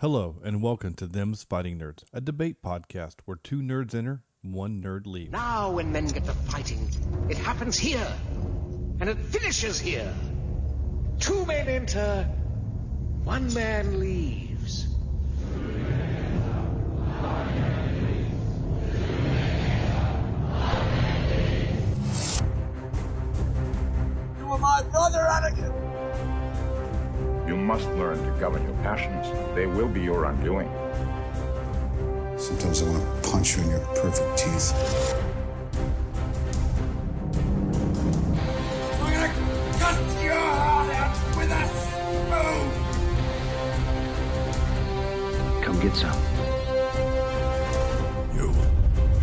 Hello, and welcome to Them's Fighting Nerds, a debate podcast where two nerds enter, one nerd leaves. Now when men get to fighting, it happens here, and it finishes here. Two men enter, one man leaves. You are my brother, Anakin! You must learn to govern your passions. They will be your undoing. Sometimes I want to punch you in your perfect teeth. I'm gonna cut your heart out with a spoon! Come get some. You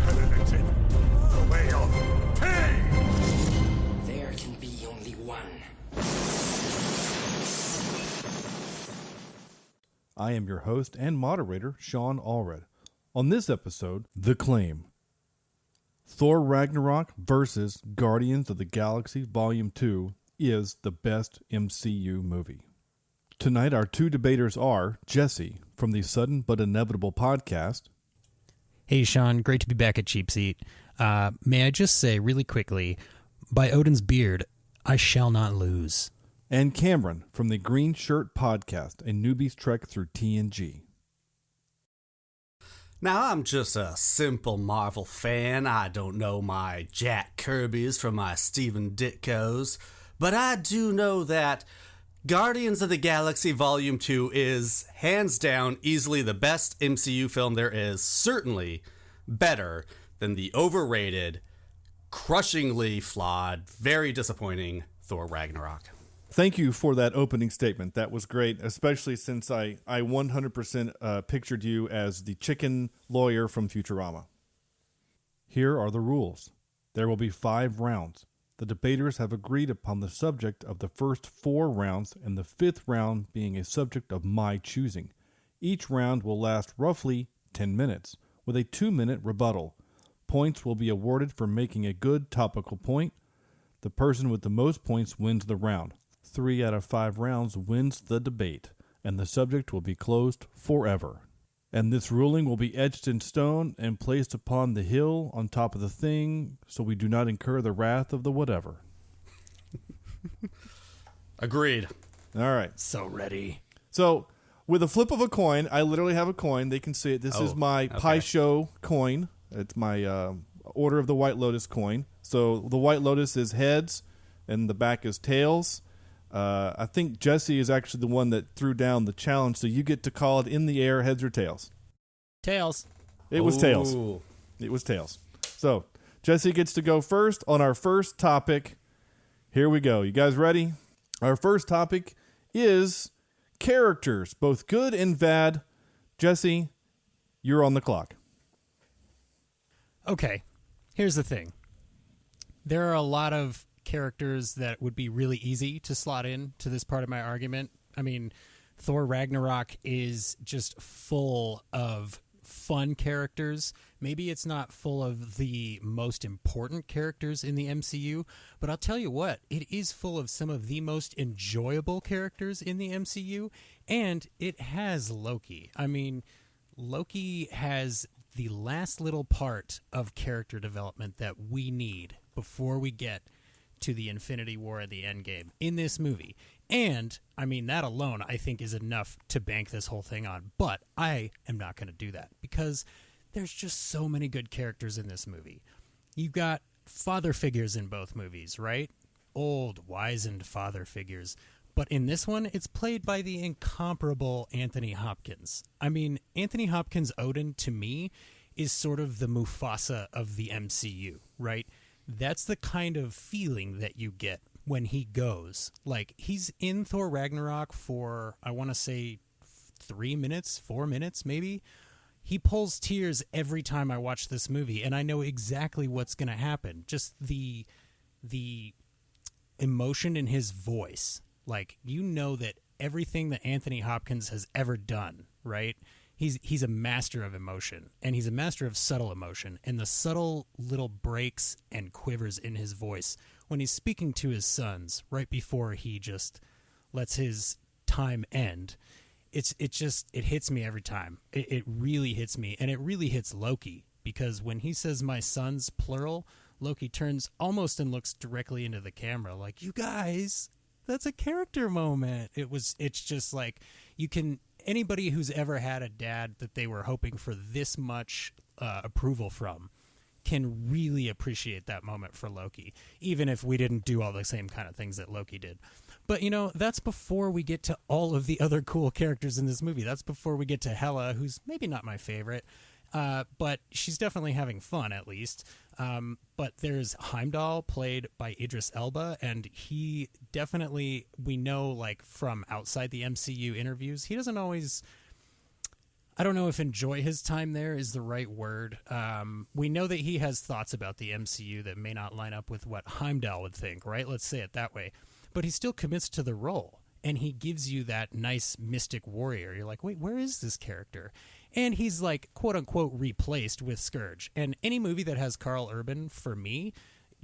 penitent way of pain! There can be only one. I am your host and moderator, Shawn Allred. On this episode, The Claim. Thor Ragnarok versus Guardians of the Galaxy Volume 2 is the best MCU movie. Tonight, our two debaters are Jesse from the Sudden But Inevitable podcast. Hey, Shawn, great to be back at Cheapseat. May I just say really quickly, by Odin's beard, I shall not lose. And Cameron from the Green Shirt podcast, a newbie's trek through TNG. Now, I'm just a simple Marvel fan. I don't know my Jack Kirby's from my Steven Ditkos, but I do know that Guardians of the Galaxy Volume 2 is, hands down, easily the best MCU film there is, certainly better than the overrated, crushingly flawed, very disappointing Thor Ragnarok. Thank you for that opening statement. That was great, especially since I 100% pictured you as the chicken lawyer from Futurama. Here are the rules. There will be 5 rounds. The debaters have agreed upon the subject of the first 4 rounds, and the 5th round being a subject of my choosing. Each round will last roughly 10 minutes, with a 2-minute rebuttal. Points will be awarded for making a good topical point. The person with the most points wins the round. 3 out of 5 rounds wins the debate, and the subject will be closed forever. And this ruling will be etched in stone and placed upon the hill on top of the thing, so we do not incur the wrath of the whatever. Agreed. All right. So ready. So, with a flip of a coin, I literally have a coin. They can see it. This is my Pie Show coin. It's my Order of the White Lotus coin. So, the White Lotus is heads, and the back is tails. I think Jesse is actually the one that threw down the challenge, so you get to call it in the air, heads or tails. Tails. It was tails. It was tails. So, Jesse gets to go first on our first topic. Here we go. You guys ready? Our first topic is characters, both good and bad. Jesse, you're on the clock. Okay, here's the thing. There are a lot of characters that would be really easy to slot in to this part of my argument. I mean, Thor Ragnarok is just full of fun characters. Maybe it's not full of the most important characters in the MCU, but I'll tell you what, it is full of some of the most enjoyable characters in the MCU, and it has Loki. I mean, Loki has the last little part of character development that we need before we get to the Infinity War and the Endgame in this movie. And, I mean, that alone, I think, is enough to bank this whole thing on. But I am not going to do that because there's just so many good characters in this movie. You've got father figures in both movies, right? Old, wizened father figures. But in this one, it's played by the incomparable Anthony Hopkins. I mean, Anthony Hopkins' Odin, to me, is sort of the Mufasa of the MCU, right? That's the kind of feeling that you get when he goes. Like, he's in Thor Ragnarok for, I want to say, 3 minutes, 4 minutes, maybe. He pulls tears every time I watch this movie, and I know exactly what's going to happen. Just the emotion in his voice. Like, you know that everything that Anthony Hopkins has ever done, right? He's a master of emotion, and he's a master of subtle emotion, and the subtle little breaks and quivers in his voice when he's speaking to his sons right before he just lets his time end it hits me every time. It really hits me, and it really hits Loki, because when he says my sons, plural, Loki turns almost and looks directly into the camera like, you guys, that's a character moment. It's just like, anybody who's ever had a dad that they were hoping for this much approval from can really appreciate that moment for Loki, even if we didn't do all the same kind of things that Loki did. But, that's before we get to all of the other cool characters in this movie. That's before we get to Hela, who's maybe not my favorite, but she's definitely having fun, at least. But there's Heimdall, played by Idris Elba, and he definitely, we know, like, from outside the MCU interviews, he doesn't always, I don't know if enjoy his time there is the right word. We know that he has thoughts about the MCU that may not line up with what Heimdall would think, right? Let's say it that way. But he still commits to the role, and he gives you that nice mystic warrior. You're like, wait, where is this character? And he's like, quote unquote, replaced with Scourge. And any movie that has Karl Urban, for me,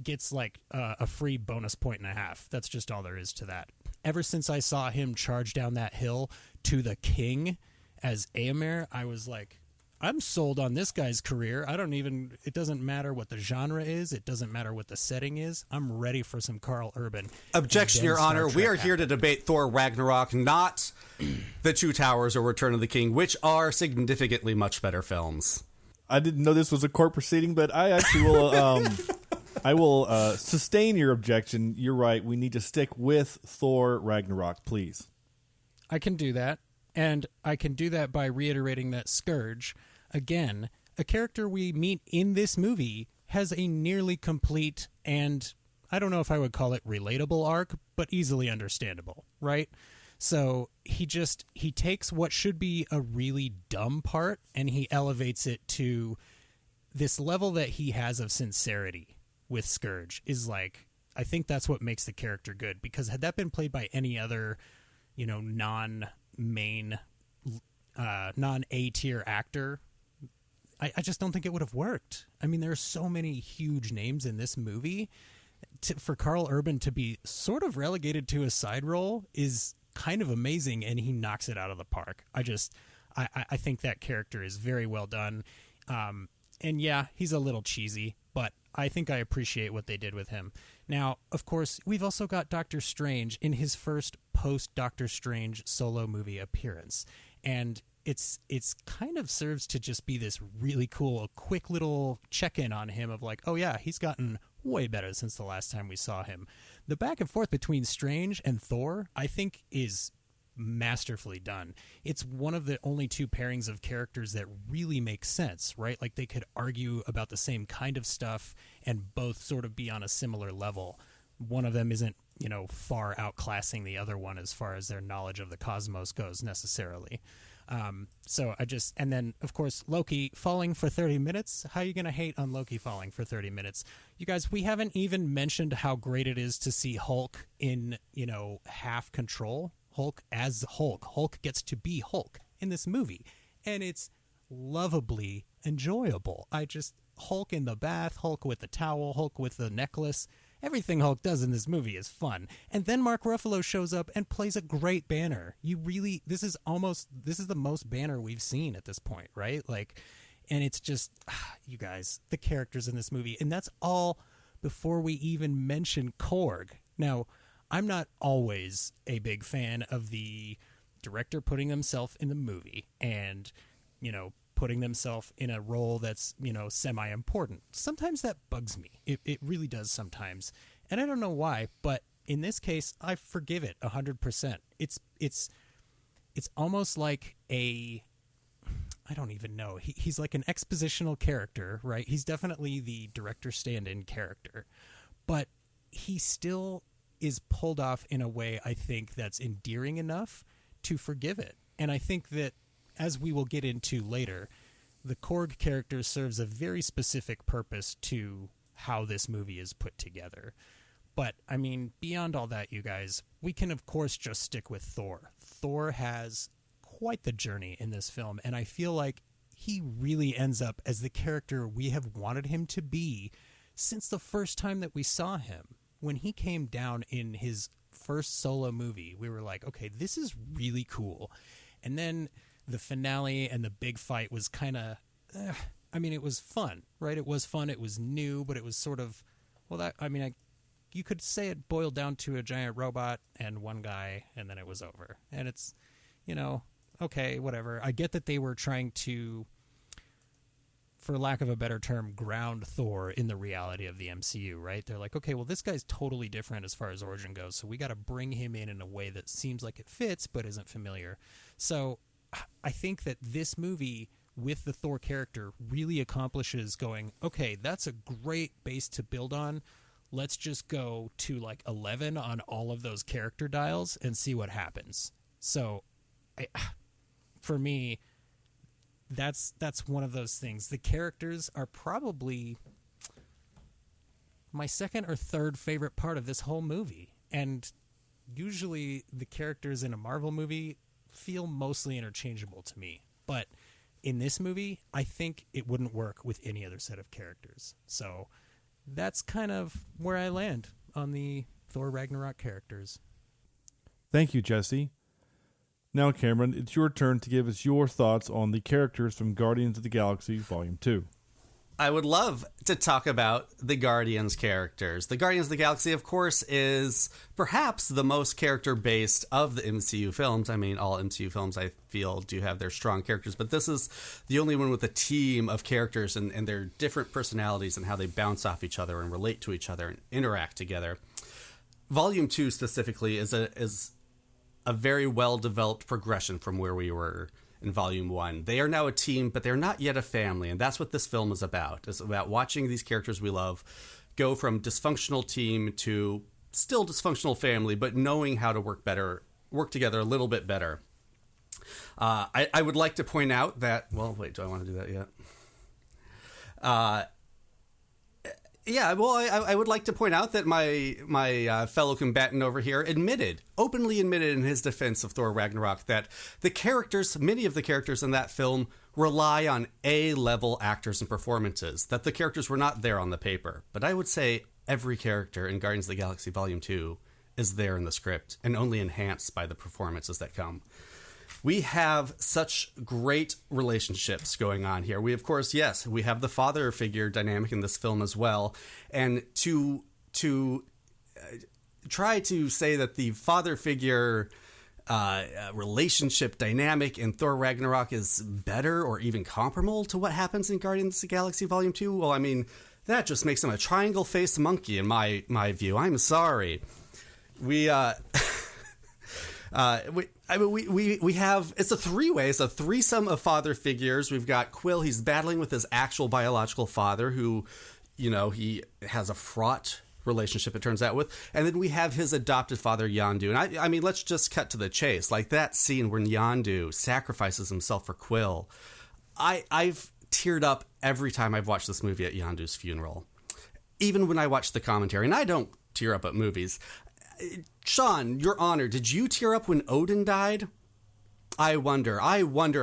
gets like a free bonus point and a half. That's just all there is to that. Ever since I saw him charge down that hill to the king as Éomer, I was like, I'm sold on this guy's career. It doesn't matter what the genre is. It doesn't matter what the setting is. I'm ready for some Karl Urban. Objection, Your Honor. We are here to debate Thor Ragnarok, not The Two Towers or Return of the King, which are significantly much better films. I didn't know this was a court proceeding, but I actually will I will sustain your objection. You're right. We need to stick with Thor Ragnarok, please. I can do that. And I can do that by reiterating that Scourge, again, a character we meet in this movie, has a nearly complete and, I don't know if I would call it relatable arc, but easily understandable, right? So he takes what should be a really dumb part and he elevates it to this level that he has of sincerity with Scourge is like, I think that's what makes the character good, because had that been played by any other, non-main, non-A-tier actor, I just don't think it would have worked. I mean, there are so many huge names in this movie. For Karl Urban to be sort of relegated to a side role is kind of amazing, and he knocks it out of the park. I think that character is very well done. And yeah, he's a little cheesy, but I think I appreciate what they did with him. Now, of course, we've also got Doctor Strange in his first post-Doctor Strange solo movie appearance. And it's kind of serves to just be this really cool, quick little check-in on him of like, oh yeah, he's gotten way better since the last time we saw him. The back and forth between Strange and Thor, I think, is masterfully done. It's one of the only two pairings of characters that really make sense, right? Like they could argue about the same kind of stuff and both sort of be on a similar level. One of them isn't, far outclassing the other one as far as their knowledge of the cosmos goes necessarily. And then of course Loki falling for 30 minutes. How are you going to hate on Loki falling for 30 minutes? You guys, we haven't even mentioned how great it is to see Hulk in, half control. Hulk as Hulk. Hulk gets to be Hulk in this movie, and it's lovably enjoyable. Hulk in the bath, Hulk with the towel, Hulk with the necklace. Everything Hulk does in this movie is fun. And then Mark Ruffalo shows up and plays a great Banner. This is the most Banner we've seen at this point, right? And it's just, you guys, the characters in this movie. And that's all before we even mention Korg. Now, I'm not always a big fan of the director putting himself in the movie and, putting themselves in a role that's, semi-important. Sometimes that bugs me. It really does sometimes. And I don't know why, but in this case, I forgive it 100%. It's almost like I don't even know. He's like an expositional character, right? He's definitely the director stand-in character, but he still is pulled off in a way I think that's endearing enough to forgive it. And I think that, as we will get into later, the Korg character serves a very specific purpose to how this movie is put together. But, I mean, beyond all that, you guys, we can, of course, just stick with Thor. Thor has quite the journey in this film, and I feel like he really ends up as the character we have wanted him to be since the first time that we saw him. When he came down in his first solo movie, we were like, okay, this is really cool. And then the finale and the big fight was kind of, I mean, it was fun, right? It was fun. It was new, but it was sort of, well, you could say it boiled down to a giant robot and one guy, and then it was over. And it's, okay, whatever. I get that they were trying to, for lack of a better term, ground Thor in the reality of the MCU, right? They're like, okay, well, this guy's totally different as far as origin goes, so we got to bring him in a way that seems like it fits but isn't familiar. So I think that this movie with the Thor character really accomplishes going, okay, that's a great base to build on. Let's just go to like 11 on all of those character dials and see what happens. So for me, that's one of those things. The characters are probably my second or third favorite part of this whole movie. And usually the characters in a Marvel movie feel mostly interchangeable to me. But in this movie, I think it wouldn't work with any other set of characters. So that's kind of where I land on the Thor Ragnarok characters. Thank you, Jesse. Now, Cameron, it's your turn to give us your thoughts on the characters from Guardians of the Galaxy Volume 2. I would love to talk about the Guardians characters. The Guardians of the Galaxy, of course, is perhaps the most character-based of the MCU films. I mean, all MCU films, I feel, do have their strong characters, but this is the only one with a team of characters and their different personalities and how they bounce off each other and relate to each other and interact together. Volume 2 specifically is a very well-developed progression from where we were in Volume 1. They are now a team, but they're not yet a family, and that's what this film is about. It's about watching these characters we love go from dysfunctional team to still dysfunctional family, but knowing how to work together a little bit better. I would like to point out that... Well, wait, do I want to do that yet? I would like to point out that my fellow combatant over here openly admitted in his defense of Thor Ragnarok that many of the characters in that film rely on A-level actors and performances, that the characters were not there on the paper. But I would say every character in Guardians of the Galaxy Volume 2 is there in the script and only enhanced by the performances that come. We have such great relationships going on here. We, of course, we have the father figure dynamic in this film as well. And to try to say that the father figure relationship dynamic in Thor Ragnarok is better or even comparable to what happens in Guardians of the Galaxy Volume 2, well, I mean, that just makes him a triangle-faced monkey in my view. I'm sorry. We have, it's a three-way, it's a threesome of father figures. We've got Quill, he's battling with his actual biological father who, he has a fraught relationship, it turns out, with. And then we have his adopted father, Yondu. And I mean, let's just cut to the chase. Like that scene when Yondu sacrifices himself for Quill. I've teared up every time I've watched this movie at Yondu's funeral. Even when I watch the commentary, and I don't tear up at movies. Shawn, Your Honor, did you tear up when Odin died? I wonder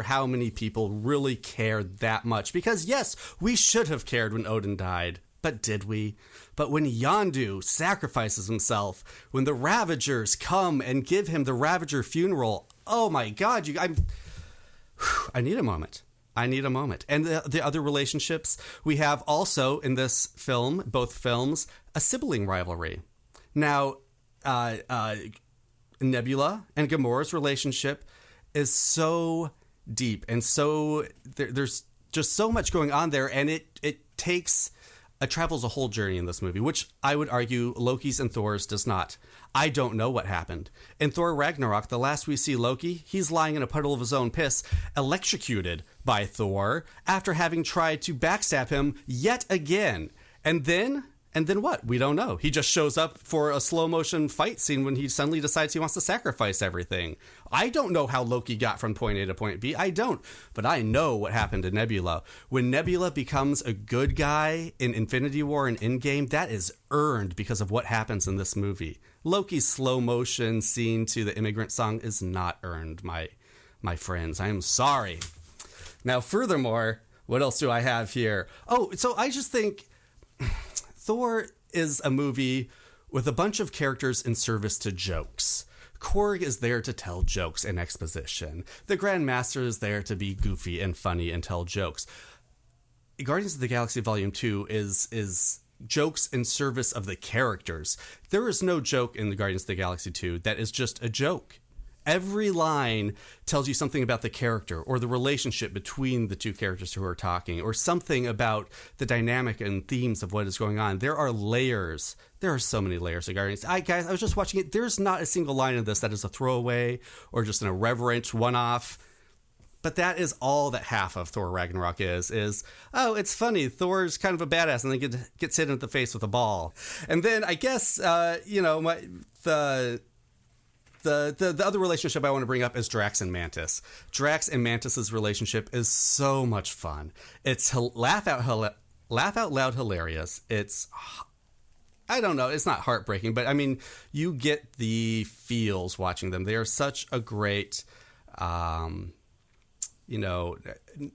how many people really cared that much. Because yes, we should have cared when Odin died. But did we? But when Yondu sacrifices himself, when the Ravagers come and give him the Ravager funeral, oh my God, I need a moment. And the other relationships, we have also in this film, both films, a sibling rivalry. Now, Nebula and Gamora's relationship is so deep and so there's just so much going on there, and it travels a whole journey in this movie, which I would argue Loki's and Thor's does not. I don't know what happened. In Thor Ragnarok, the last we see Loki, he's lying in a puddle of his own piss, electrocuted by Thor after having tried to backstab him yet again. And then what? We don't know. He just shows up for a slow motion fight scene when he suddenly decides he wants to sacrifice everything. I don't know how Loki got from point A to point B. I don't. But I know what happened to Nebula. When Nebula becomes a good guy in Infinity War and Endgame, that is earned because of what happens in this movie. Loki's slow motion scene to the Immigrant Song is not earned, my friends. I am sorry. Now, furthermore, what else do I have here? Oh, so I just think Thor is a movie with a bunch of characters in service to jokes. Korg is there to tell jokes and exposition. The Grandmaster is there to be goofy and funny and tell jokes. Guardians of the Galaxy Volume 2 is jokes in service of the characters. There is no joke in the Guardians of the Galaxy 2 that is just a joke. Every line tells you something about the character or the relationship between the two characters who are talking, or something about the dynamic and themes of what is going on. There are layers. There are so many layers of Guardians. Guys, I was just watching it. There's not a single line in this that is a throwaway or just an irreverent one-off. But that is all that half of Thor Ragnarok is, oh, it's funny, Thor's kind of a badass and then gets hit in the face with a ball. And then I guess, the other relationship I want to bring up is Drax and Mantis. Drax and Mantis's relationship is so much fun. It's laugh out loud hilarious. It's, I don't know, it's not heartbreaking, but I mean, you get the feels watching them. They are such a great,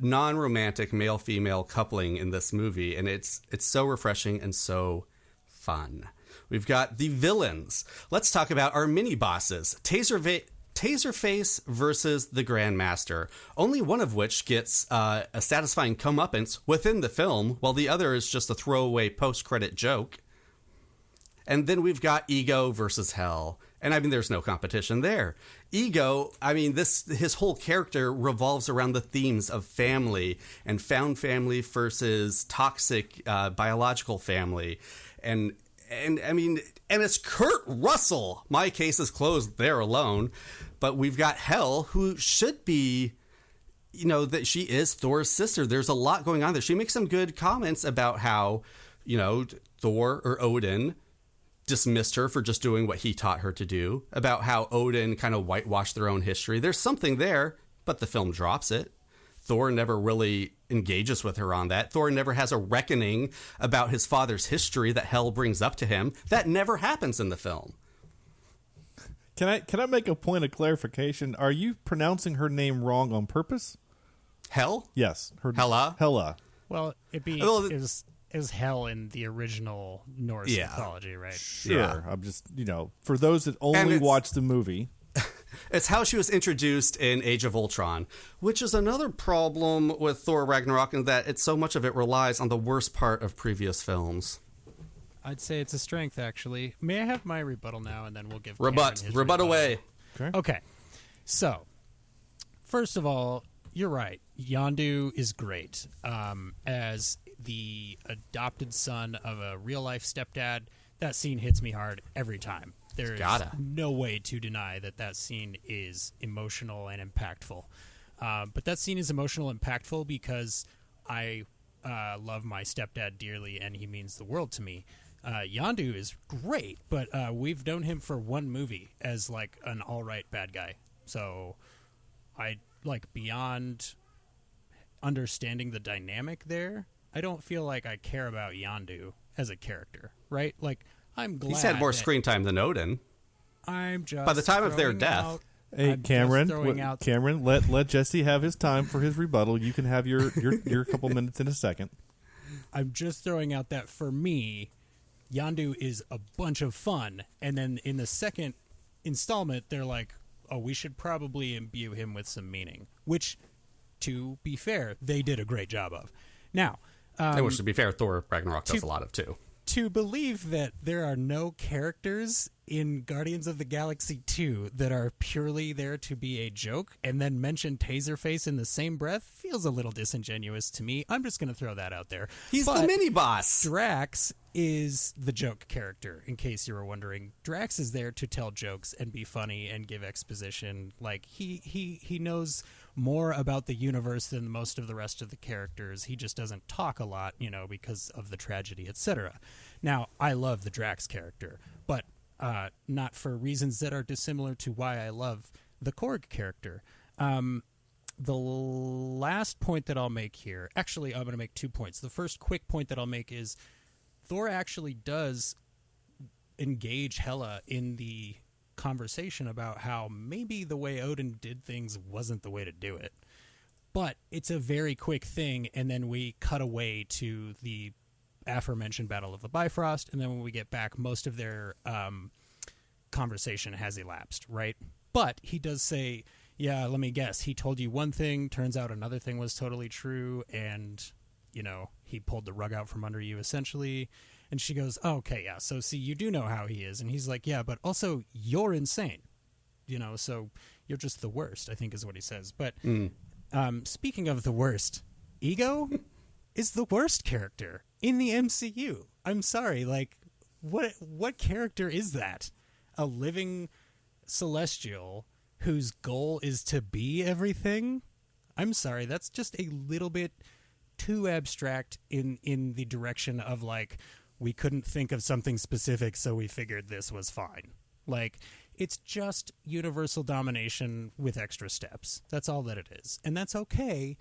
non-romantic male-female coupling in this movie, and it's so refreshing and so fun. We've got the villains. Let's talk about our mini-bosses. Taserface versus the Grandmaster, only one of which gets a satisfying comeuppance within the film, while the other is just a throwaway post-credit joke. And then we've got Ego versus Hell. And I mean, there's no competition there. Ego, I mean, his whole character revolves around the themes of family and found family versus toxic biological family. And I mean, and it's Kurt Russell. My case is closed there alone. But we've got Hel, who should be, that she is Thor's sister. There's a lot going on there. She makes some good comments about how, Thor or Odin dismissed her for just doing what he taught her to do, about how Odin kind of whitewashed their own history. There's something there, but the film drops it. Thor never really engages with her on that. Thor never has a reckoning about his father's history that Hel brings up to him. That never happens in the film. Can I make a point of clarification? Are you pronouncing her name wrong on purpose? Hel? Yes. Hela? Hela. Well, it was Hel in the original Norse mythology, right? Sure. Yeah. I'm just, for those that only watch the movie. It's how she was introduced in Age of Ultron, which is another problem with Thor Ragnarok, in that so much of it relies on the worst part of previous films. I'd say it's a strength, actually. May I have my rebuttal now, and then we'll give Rebut away. Okay. So, first of all, you're right. Yondu is great. As the adopted son of a real-life stepdad, that scene hits me hard every time. There is no way to deny that scene is emotional and impactful. But that scene is emotional and impactful because I love my stepdad dearly, and he means the world to me. Yondu is great, but we've known him for one movie as like an all-right bad guy. So I beyond understanding the dynamic there, I don't feel like I care about Yondu as a character, right? Like, I'm glad he's had more screen time than Odin. I'm just by the time of their death. Hey, Cameron, let Jesse have his time for his rebuttal. You can have your couple minutes in a second. I'm just throwing out that for me, Yondu is a bunch of fun, and then in the second installment, they're like, oh, we should probably imbue him with some meaning, which, to be fair, they did a great job of. Now, which, to be fair, Thor Ragnarok does a lot of too. To believe that there are no characters in Guardians of the Galaxy 2 that are purely there to be a joke and then mention Taserface in the same breath feels a little disingenuous to me. I'm just going to throw that out there. He's the mini-boss. Drax is the joke character, in case you were wondering. Drax is there to tell jokes and be funny and give exposition. Like, he knows more about the universe than most of the rest of the characters. He just doesn't talk a lot, because of the tragedy, etc. Now, I love the Drax character, but not for reasons that are dissimilar to why I love the Korg character. The last point that I'll make here, actually, I'm going to make 2 points. The first quick point that I'll make is Thor actually does engage Hela in the conversation about how maybe the way Odin did things wasn't the way to do it. But it's a very quick thing, and then we cut away to the aforementioned Battle of the Bifrost, and then when we get back, most of their conversation has elapsed, right? But he does say, yeah, let me guess, he told you one thing, turns out another thing was totally true, and, you know, he pulled the rug out from under you, essentially. And she goes, oh, okay, yeah, so see, you do know how he is. And he's like, yeah, but also you're insane, you know, so you're just the worst, I think is what he says. But speaking of the worst, Ego is the worst character in the MCU. I'm sorry, like, what character is that? A living celestial whose goal is to be everything? I'm sorry, that's just a little bit too abstract in the direction of, like, we couldn't think of something specific, so we figured this was fine. Like, it's just universal domination with extra steps. That's all that it is. And that's okay,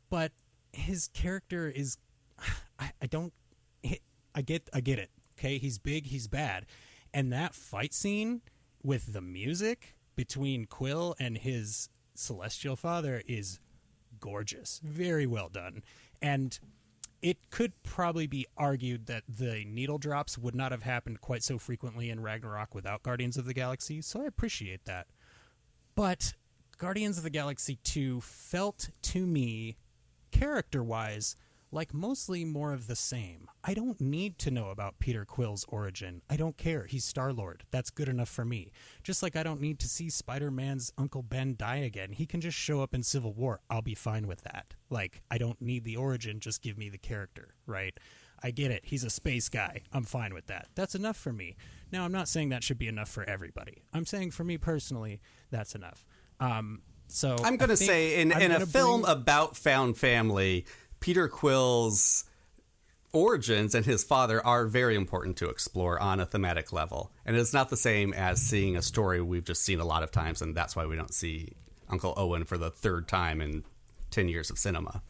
but his character is... I get it. Okay, he's big, he's bad. And that fight scene with the music between Quill and his celestial father is gorgeous. Very well done. And it could probably be argued that the needle drops would not have happened quite so frequently in Ragnarok without Guardians of the Galaxy, so I appreciate that. But Guardians of the Galaxy 2 felt to me, character-wise, like mostly more of the same. I don't need to know about Peter Quill's origin. I don't care. He's Star-Lord. That's good enough for me. Just like I don't need to see Spider-Man's Uncle Ben die again. He can just show up in Civil War. I'll be fine with that. Like, I don't need the origin. Just give me the character, right? I get it. He's a space guy. I'm fine with that. That's enough for me. Now, I'm not saying that should be enough for everybody. I'm saying for me personally, that's enough. So I'm going to say in a film about found family, Peter Quill's origins and his father are very important to explore on a thematic level. And it's not the same as seeing a story we've just seen a lot of times, and that's why we don't see Uncle Owen for the third time in 10 years of cinema.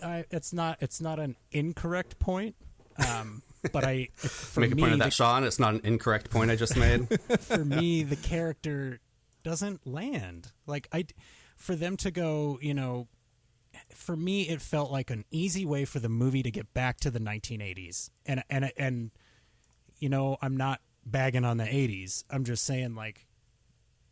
It's not an incorrect point, but make a point of that, Shawn. It's not an incorrect point I just made. For me, the character doesn't land. Like, for them to go, you know, for me, it felt like an easy way for the movie to get back to the 1980s. And you know, I'm not bagging on the 80s. I'm just saying, like,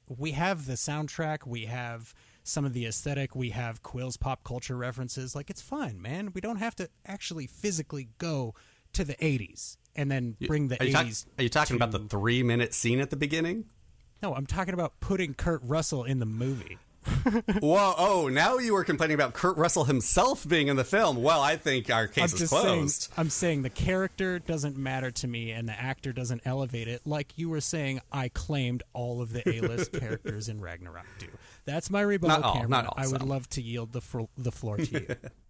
we have the soundtrack, we have some of the aesthetic, we have Quill's pop culture references. Like, it's fine, man. We don't have to actually physically go to the 80s and then bring the 80s. Are you talking about the 3-minute scene at the beginning? No, I'm talking about putting Kurt Russell in the movie. Whoa, oh, now you were complaining about Kurt Russell himself being in the film. Well, I think our case is closed. I'm saying the character doesn't matter to me and the actor doesn't elevate it, like you were saying I claimed all of the A-list characters in Ragnarok do. That's my rebuttal, Cameron. Not all. I would love to yield the floor to you.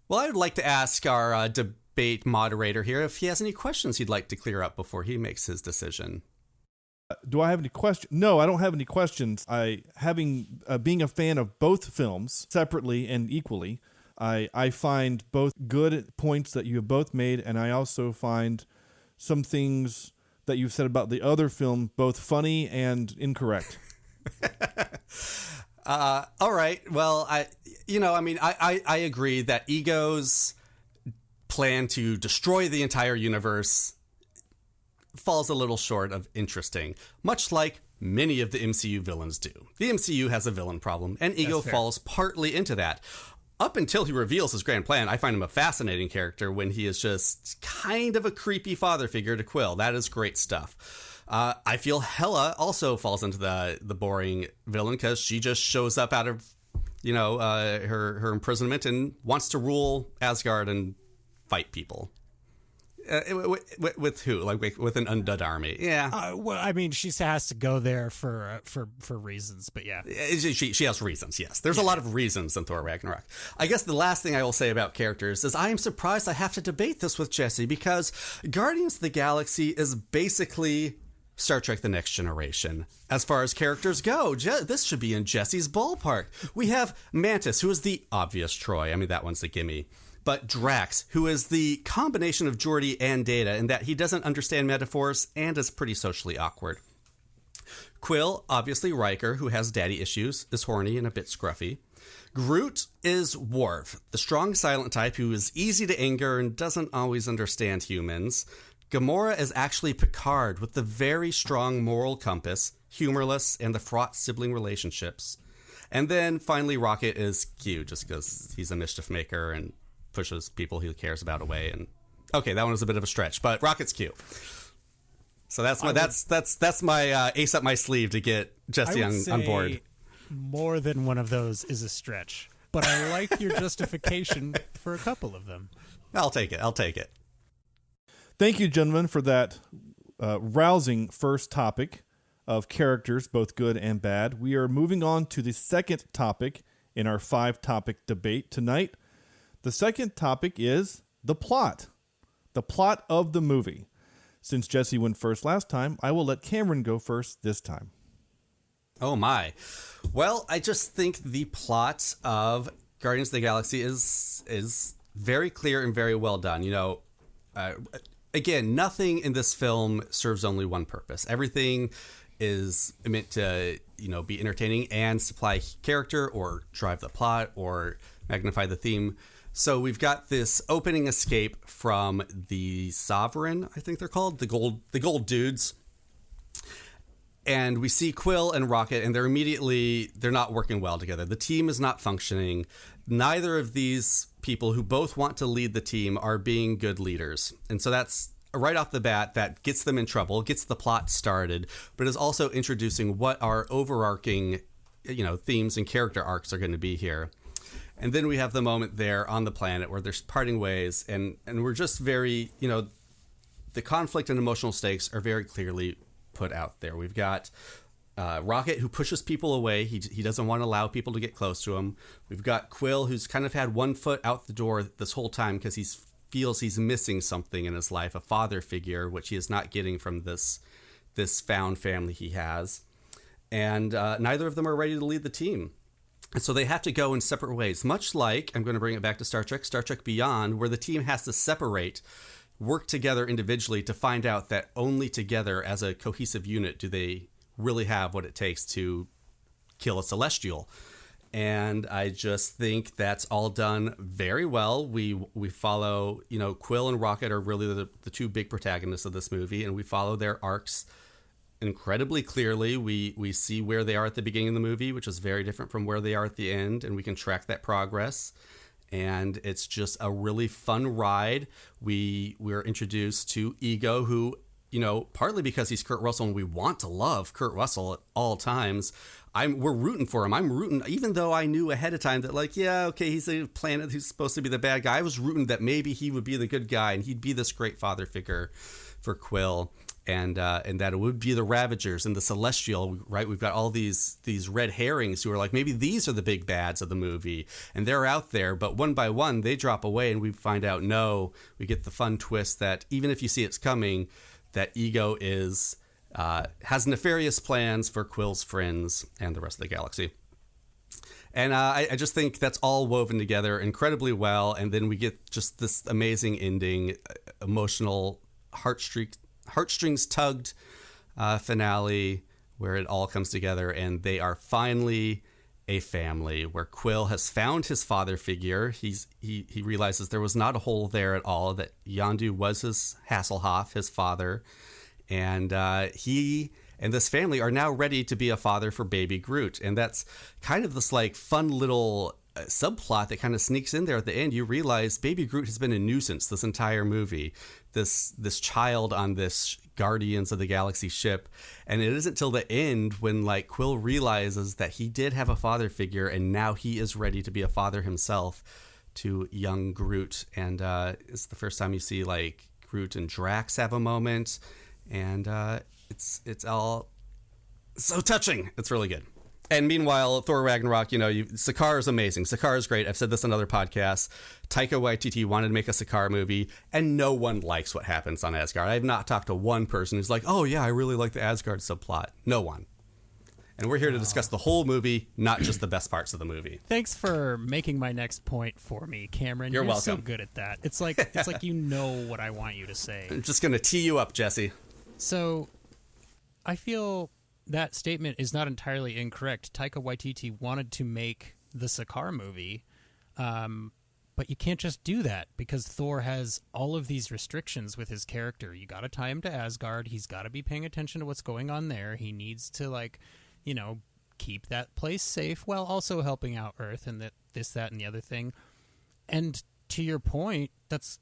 Well, I would like to ask our debate moderator here if he has any questions he'd like to clear up before he makes his decision. Do I have any questions? No, I don't have any questions. Being a fan of both films separately and equally, I find both good points that you have both made, and I also find some things that you've said about the other film both funny and incorrect. All right. Well, I agree that Ego's plan to destroy the entire universe falls a little short of interesting, much like many of the MCU villains do. The MCU has a villain problem, and Ego falls partly into that. Up until he reveals his grand plan, I find him a fascinating character when he is just kind of a creepy father figure to Quill. That is great stuff. I feel Hela also falls into the boring villain because she just shows up out of, her imprisonment and wants to rule Asgard and fight people. With who? Like with an undead army? Yeah. Well, I mean, she has to go there for reasons, but yeah. She has reasons, yes. There's a lot of reasons in Thor Ragnarok. I guess the last thing I will say about characters is I am surprised I have to debate this with Jesse because Guardians of the Galaxy is basically Star Trek The Next Generation. As far as characters go, this should be in Jesse's ballpark. We have Mantis, who is the obvious Troy. I mean, that one's a gimme. But Drax, who is the combination of Geordi and Data in that he doesn't understand metaphors and is pretty socially awkward. Quill, obviously Riker, who has daddy issues, is horny and a bit scruffy. Groot is Worf, the strong silent type who is easy to anger and doesn't always understand humans. Gamora is actually Picard with the very strong moral compass, humorless, and the fraught sibling relationships. And then finally, Rocket is Q, just because he's a mischief maker and pushes people he cares about away. And okay, that one was a bit of a stretch, but Rocket's Q. So that's my ace up my sleeve to get Jesse on board. More than one of those is a stretch, but I like your justification for a couple of them. I'll take it. Thank you, gentlemen, for that rousing first topic of characters, both good and bad. We are moving on to the second topic in our 5-topic debate tonight. The second topic is the plot of the movie. Since Jesse went first last time, I will let Cameron go first this time. Oh my. Well, I just think the plot of Guardians of the Galaxy is very clear and very well done. Again, nothing in this film serves only one purpose. Everything is meant to, be entertaining and supply character or drive the plot or magnify the theme. So we've got this opening escape from the Sovereign, I think they're called, the gold dudes. And we see Quill and Rocket, and they're not working well together. The team is not functioning. Neither of these people who both want to lead the team are being good leaders. And so that's right off the bat, that gets them in trouble, gets the plot started, but is also introducing what our overarching, themes and character arcs are going to be here. And then we have the moment there on the planet where there's parting ways, and we're just very, the conflict and emotional stakes are very clearly put out there. We've got Rocket, who pushes people away. He doesn't want to allow people to get close to him. We've got Quill, who's kind of had one foot out the door this whole time because he feels he's missing something in his life, a father figure, which he is not getting from this found family he has. And neither of them are ready to lead the team. And so they have to go in separate ways, much like, I'm going to bring it back to Star Trek Beyond, where the team has to separate, work together individually to find out that only together as a cohesive unit do they really have what it takes to kill a Celestial. And I just think that's all done very well. We follow, Quill and Rocket are really the two big protagonists of this movie, and we follow their arcs incredibly clearly. We see where they are at the beginning of the movie, which is very different from where they are at the end, and we can track that progress. And it's just a really fun ride. We're introduced to Ego, who, partly because he's Kurt Russell and we want to love Kurt Russell at all times, we're rooting for him. I'm rooting, even though I knew ahead of time that, he's a planet who's supposed to be the bad guy. I was rooting that maybe he would be the good guy and he'd be this great father figure for Quill. And that it would be the Ravagers and the Celestial, right? We've got all these red herrings who are like, maybe these are the big bads of the movie, and they're out there, but one by one they drop away, and we find out, no, we get the fun twist that even if you see it's coming, that Ego has nefarious plans for Quill's friends and the rest of the galaxy. And I just think that's all woven together incredibly well, and then we get just this amazing ending, emotional, heartstrings tugged finale where it all comes together and they are finally a family, where Quill has found his father figure. He realizes there was not a hole there at all, that Yondu was his Hasselhoff, his father, and he and this family are now ready to be a father for baby Groot. And that's kind of this fun little subplot that kind of sneaks in there at the end. You realize baby Groot has been a nuisance this entire movie, this child on this Guardians of the Galaxy ship, and it isn't till the end when Quill realizes that he did have a father figure and now he is ready to be a father himself to young Groot. And it's the first time you see Groot and Drax have a moment, and it's all so touching. It's really good. And meanwhile, Thor Ragnarok, Sakaar is amazing. Sakaar is great. I've said this on other podcasts. Taika Waititi wanted to make a Sakaar movie, and no one likes what happens on Asgard. I have not talked to one person who's like, oh yeah, I really like the Asgard subplot. No one. And we're here to discuss the whole movie, not just the best parts of the movie. Thanks for making my next point for me, Cameron. You're welcome. So good at that. It's like you know what I want you to say. I'm just going to tee you up, Jesse. So I feel that statement is not entirely incorrect. Taika Waititi wanted to make the Sakaar movie, but But you can't just do that because Thor has all of these restrictions with his character. You got to tie him to Asgard. He's got to be paying attention to what's going on there. He needs to, like, you know, keep that place safe while also helping out Earth and that, and the other thing. And to your point, that's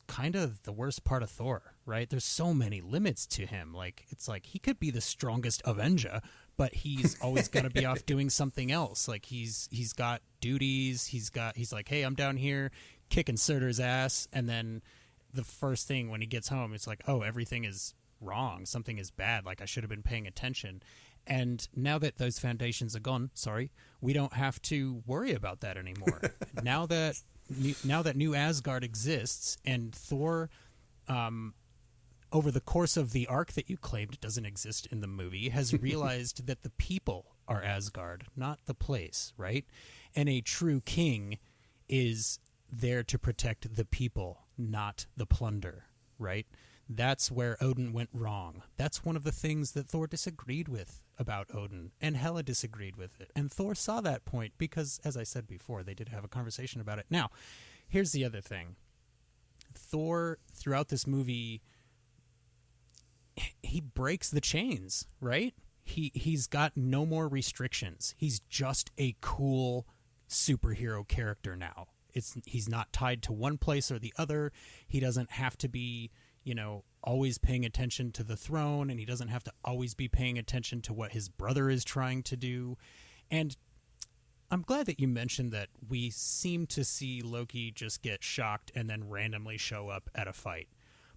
kind of the worst part of Thor, right? There's so many limits to him. Like, it's like he could be the strongest Avenger, but he's always going to be off doing something else. Like, he's got duties. He's like, hey, I'm down here kicking Surtur's ass, and then the first thing when he gets home, it's like, oh, everything is wrong. Something is bad. Like, I should have been paying attention. And now that those foundations are gone, we don't have to worry about that anymore. Now that New Asgard exists, and Thor, over the course of the arc that you claimed doesn't exist in the movie, has realized that the people are Asgard, not the place, right? And a true king is there to protect the people, not the plunder, right? That's where Odin went wrong. That's one of the things that Thor disagreed with about Odin, and Hela disagreed with it. And Thor saw that point because, as I said before, they did have a conversation about it. Now, here's the other thing. Thor, throughout this movie, he breaks the chains, right? He's got no more restrictions. He's just a cool superhero character now. He's not tied to one place or the other. He doesn't have to be, you know, always paying attention to the throne, and he doesn't have to always be paying attention to what his brother is trying to do. And I'm glad that you mentioned that we seem to see Loki just get shocked and then randomly show up at a fight.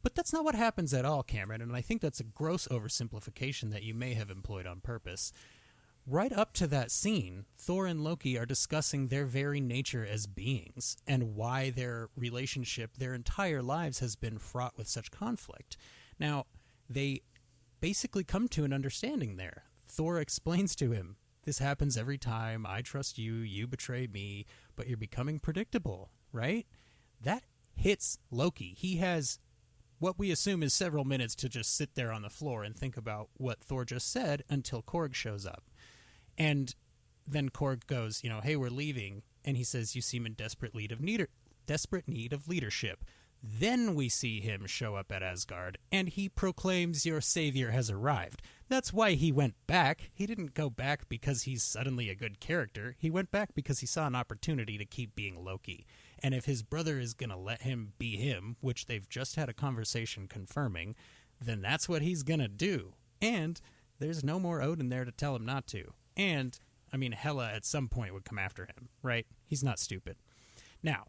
But that's not what happens at all, Cameron, and I think that's a gross oversimplification that you may have employed on purpose. Right up to that scene, Thor and Loki are discussing their very nature as beings and why their relationship, their entire lives, has been fraught with such conflict. Now, they basically come to an understanding there. Thor explains to him, this happens every time. I trust you, you betray me, but you're becoming predictable, right? That hits Loki. He has what we assume is several minutes to just sit there on the floor and think about what Thor just said until Korg shows up. And then Korg goes, you know, hey, we're leaving. And he says, you seem in desperate need of leadership. Then we see him show up at Asgard, and he proclaims your savior has arrived. That's why he went back. He didn't go back because he's suddenly a good character. He went back because he saw an opportunity to keep being Loki. And if his brother is going to let him be him, which they've just had a conversation confirming, then that's what he's going to do. And there's no more Odin there to tell him not to. And, I mean, Hela at some point would come after him, right? He's not stupid. Now,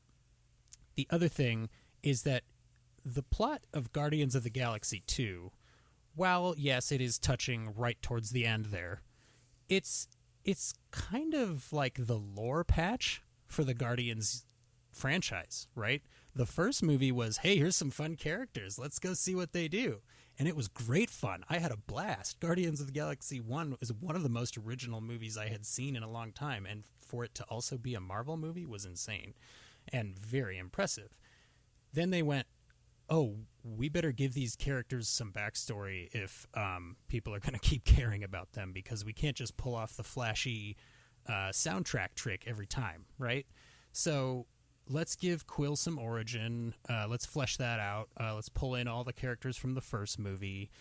the other thing is that the plot of Guardians of the Galaxy 2, while, yes, it is touching right towards the end there, it's kind of like the lore patch for the Guardians franchise, right? The first movie was, hey, here's some fun characters. Let's go see what they do. And it was great fun. I had a blast. Guardians of the Galaxy 1 is one of the most original movies I had seen in a long time. And for it to also be a Marvel movie was insane and very impressive. Then they went, oh, we better give these characters some backstory if people are going to keep caring about them, because we can't just pull off the flashy soundtrack trick every time, right? So let's give Quill some origin. Let's flesh that out. Let's pull in all the characters from the first movie,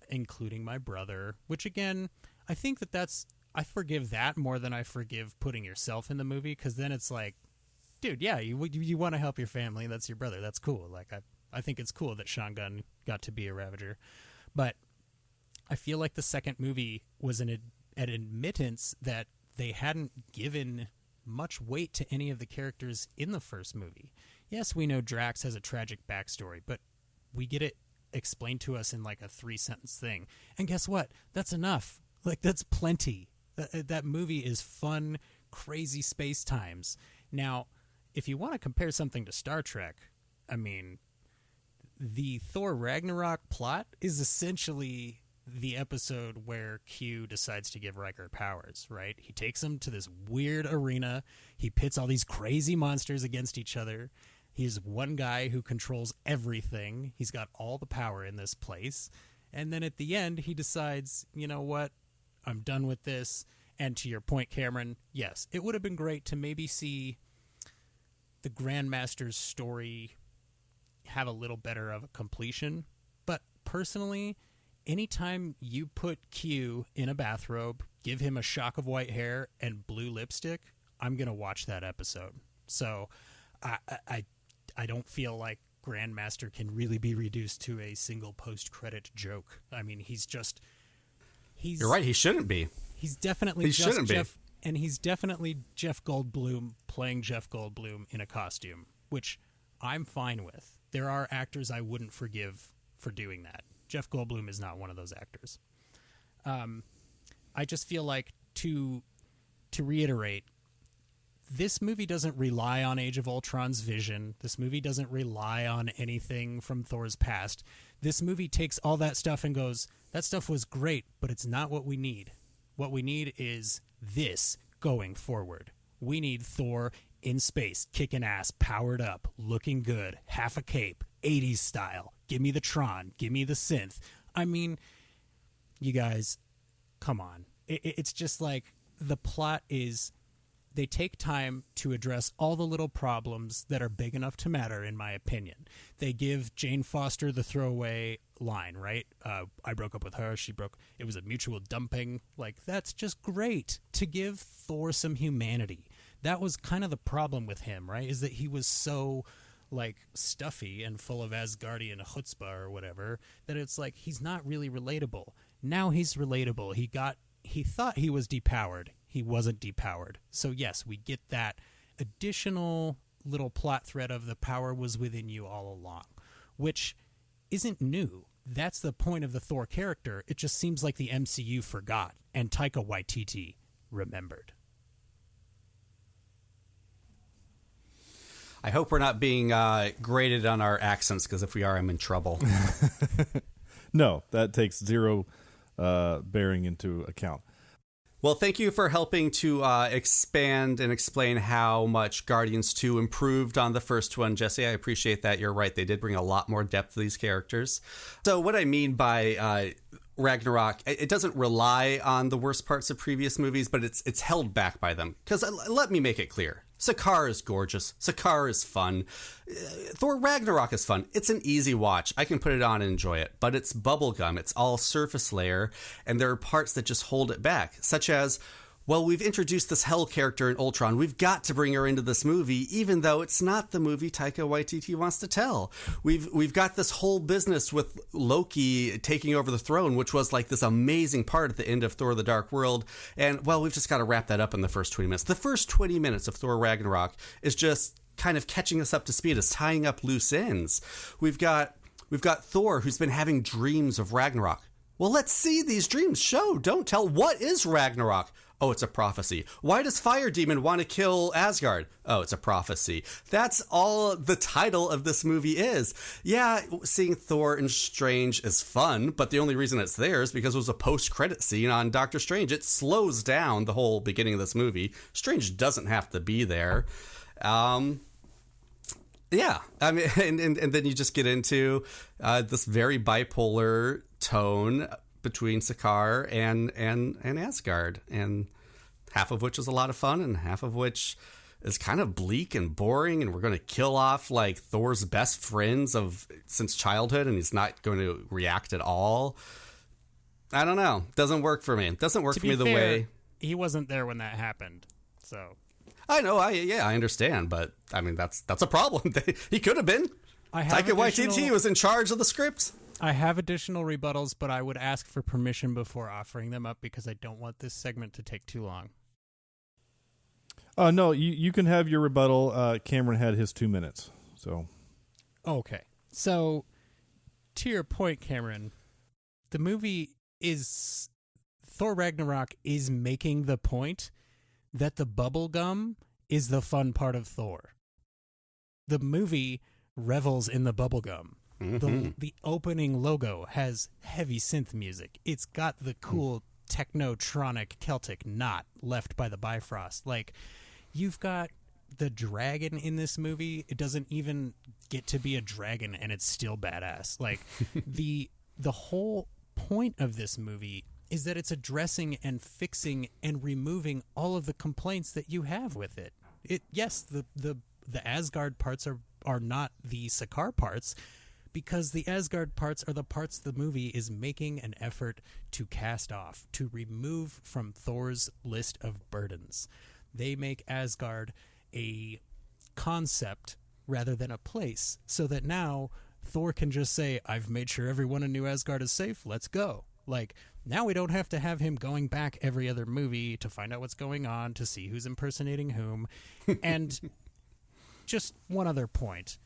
including my brother, which, again, I think I forgive that more than I forgive putting yourself in the movie, because then it's like, dude, yeah, you want to help your family. That's your brother. That's cool. Like, I think it's cool that Shawn got to be a Ravager. But I feel like the second movie was an admittance that they hadn't given much weight to any of the characters in the first movie. Yes, we know Drax has a tragic backstory, but we get it explained to us in like a 3-sentence thing. And guess what? That's enough. Like, that's plenty. That movie is fun, crazy space times. Now, if you want to compare something to Star Trek, I mean, the Thor Ragnarok plot is essentially the episode where Q decides to give Riker powers, right? He takes him to this weird arena. He pits all these crazy monsters against each other. He's one guy who controls everything. He's got all the power in this place. And then at the end, he decides, you know what? I'm done with this. And to your point, Cameron, yes, it would have been great to maybe see the Grandmaster's story have a little better of a completion. But personally, anytime you put Q in a bathrobe, give him a shock of white hair and blue lipstick, I'm going to watch that episode. So I don't feel like Grandmaster can really be reduced to a single post-credit joke. I mean, you're right, he shouldn't be. He's definitely just Jeff, and he's definitely Jeff Goldblum playing Jeff Goldblum in a costume, which I'm fine with. There are actors I wouldn't forgive for doing that. Jeff Goldblum is not one of those actors. I just feel like, to reiterate, this movie doesn't rely on Age of Ultron's vision. This movie doesn't rely on anything from Thor's past. This movie takes all that stuff and goes, that stuff was great, but it's not what we need. What we need is this going forward. We need Thor in space, kicking ass, powered up, looking good, half a cape, 80s style. Give me the Tron. Give me the synth. I mean, you guys, come on. It's just like, the plot is, they take time to address all the little problems that are big enough to matter, in my opinion. They give Jane Foster the throwaway line, right? I broke up with her. It was a mutual dumping. Like, that's just great to give Thor some humanity. That was kind of the problem with him, right? Is that he was so, like, stuffy and full of Asgardian chutzpah or whatever, that it's like, he's not really relatable. Now he's relatable. He thought he was depowered. He wasn't depowered. So yes, we get that additional little plot thread of the power was within you all along, which isn't new. That's the point of the Thor character. It just seems like the MCU forgot, and Taika Waititi remembered. I hope we're not being graded on our accents, because if we are, I'm in trouble. No, that takes zero bearing into account. Well, thank you for helping to expand and explain how much Guardians 2 improved on the first one, Jesse. I appreciate that. You're right. They did bring a lot more depth to these characters. So what I mean by Ragnarok, it doesn't rely on the worst parts of previous movies, but it's held back by them. Because let me make it clear. Sakaar is gorgeous. Sakaar is fun. Thor Ragnarok is fun. It's an easy watch. I can put it on and enjoy it. But it's bubblegum. It's all surface layer. And there are parts that just hold it back. Such as, well, we've introduced this Hell character in Ultron. We've got to bring her into this movie, even though it's not the movie Taika Waititi wants to tell. We've got this whole business with Loki taking over the throne, which was like this amazing part at the end of Thor: The Dark World. And, well, we've just got to wrap that up in the first 20 minutes. The first 20 minutes of Thor Ragnarok is just kind of catching us up to speed, is tying up loose ends. We've got Thor, who's been having dreams of Ragnarok. Well, let's see these dreams. Show, don't tell. What is Ragnarok? Oh, it's a prophecy. Why does Fire Demon want to kill Asgard? Oh, it's a prophecy. That's all the title of this movie is. Yeah, seeing Thor and Strange is fun, but the only reason it's there is because it was a post-credit scene on Doctor Strange. It slows down the whole beginning of this movie. Strange doesn't have to be there. Yeah, I mean, and then you just get into this very bipolar tone between Sakaar and Asgard, and half of which is a lot of fun and half of which is kind of bleak and boring, and we're going to kill off like Thor's best friends since childhood, and he's not going to react at all. I don't know. Doesn't work for me. It doesn't work for me the way... He wasn't there when that happened, so... I know, I understand, but I mean, that's a problem. He could have been. Taika Waititi was in charge of the script. I have additional rebuttals, but I would ask for permission before offering them up because I don't want this segment to take too long. No, you can have your rebuttal. Cameron had his 2 minutes. So, okay. So, to your point, Cameron, the movie is... Thor Ragnarok is making the point that the bubble gum is the fun part of Thor. The movie revels in the bubble gum. Mm-hmm. The opening logo has heavy synth music. It's got the cool technotronic Celtic knot left by the Bifrost. Like, you've got the dragon in this movie. It doesn't even get to be a dragon, and it's still badass. Like, the whole point of this movie is that it's addressing and fixing and removing all of the complaints that you have with it. Yes, the the Asgard parts are not the Sakaar parts, because the Asgard parts are the parts the movie is making an effort to cast off, to remove from Thor's list of burdens. They make Asgard a concept rather than a place, so that now Thor can just say, I've made sure everyone in New Asgard is safe, let's go. Like, now we don't have to have him going back every other movie to find out what's going on, to see who's impersonating whom. And just one other point.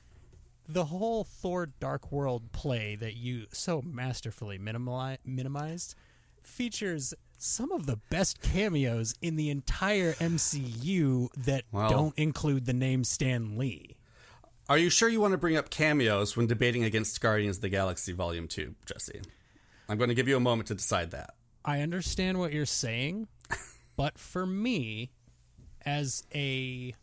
The whole Thor Dark World play that you so masterfully minimized features some of the best cameos in the entire MCU that don't include the name Stan Lee. Are you sure you want to bring up cameos when debating against Guardians of the Galaxy Volume 2, Jesse? I'm going to give you a moment to decide that. I understand what you're saying, but for me, as a...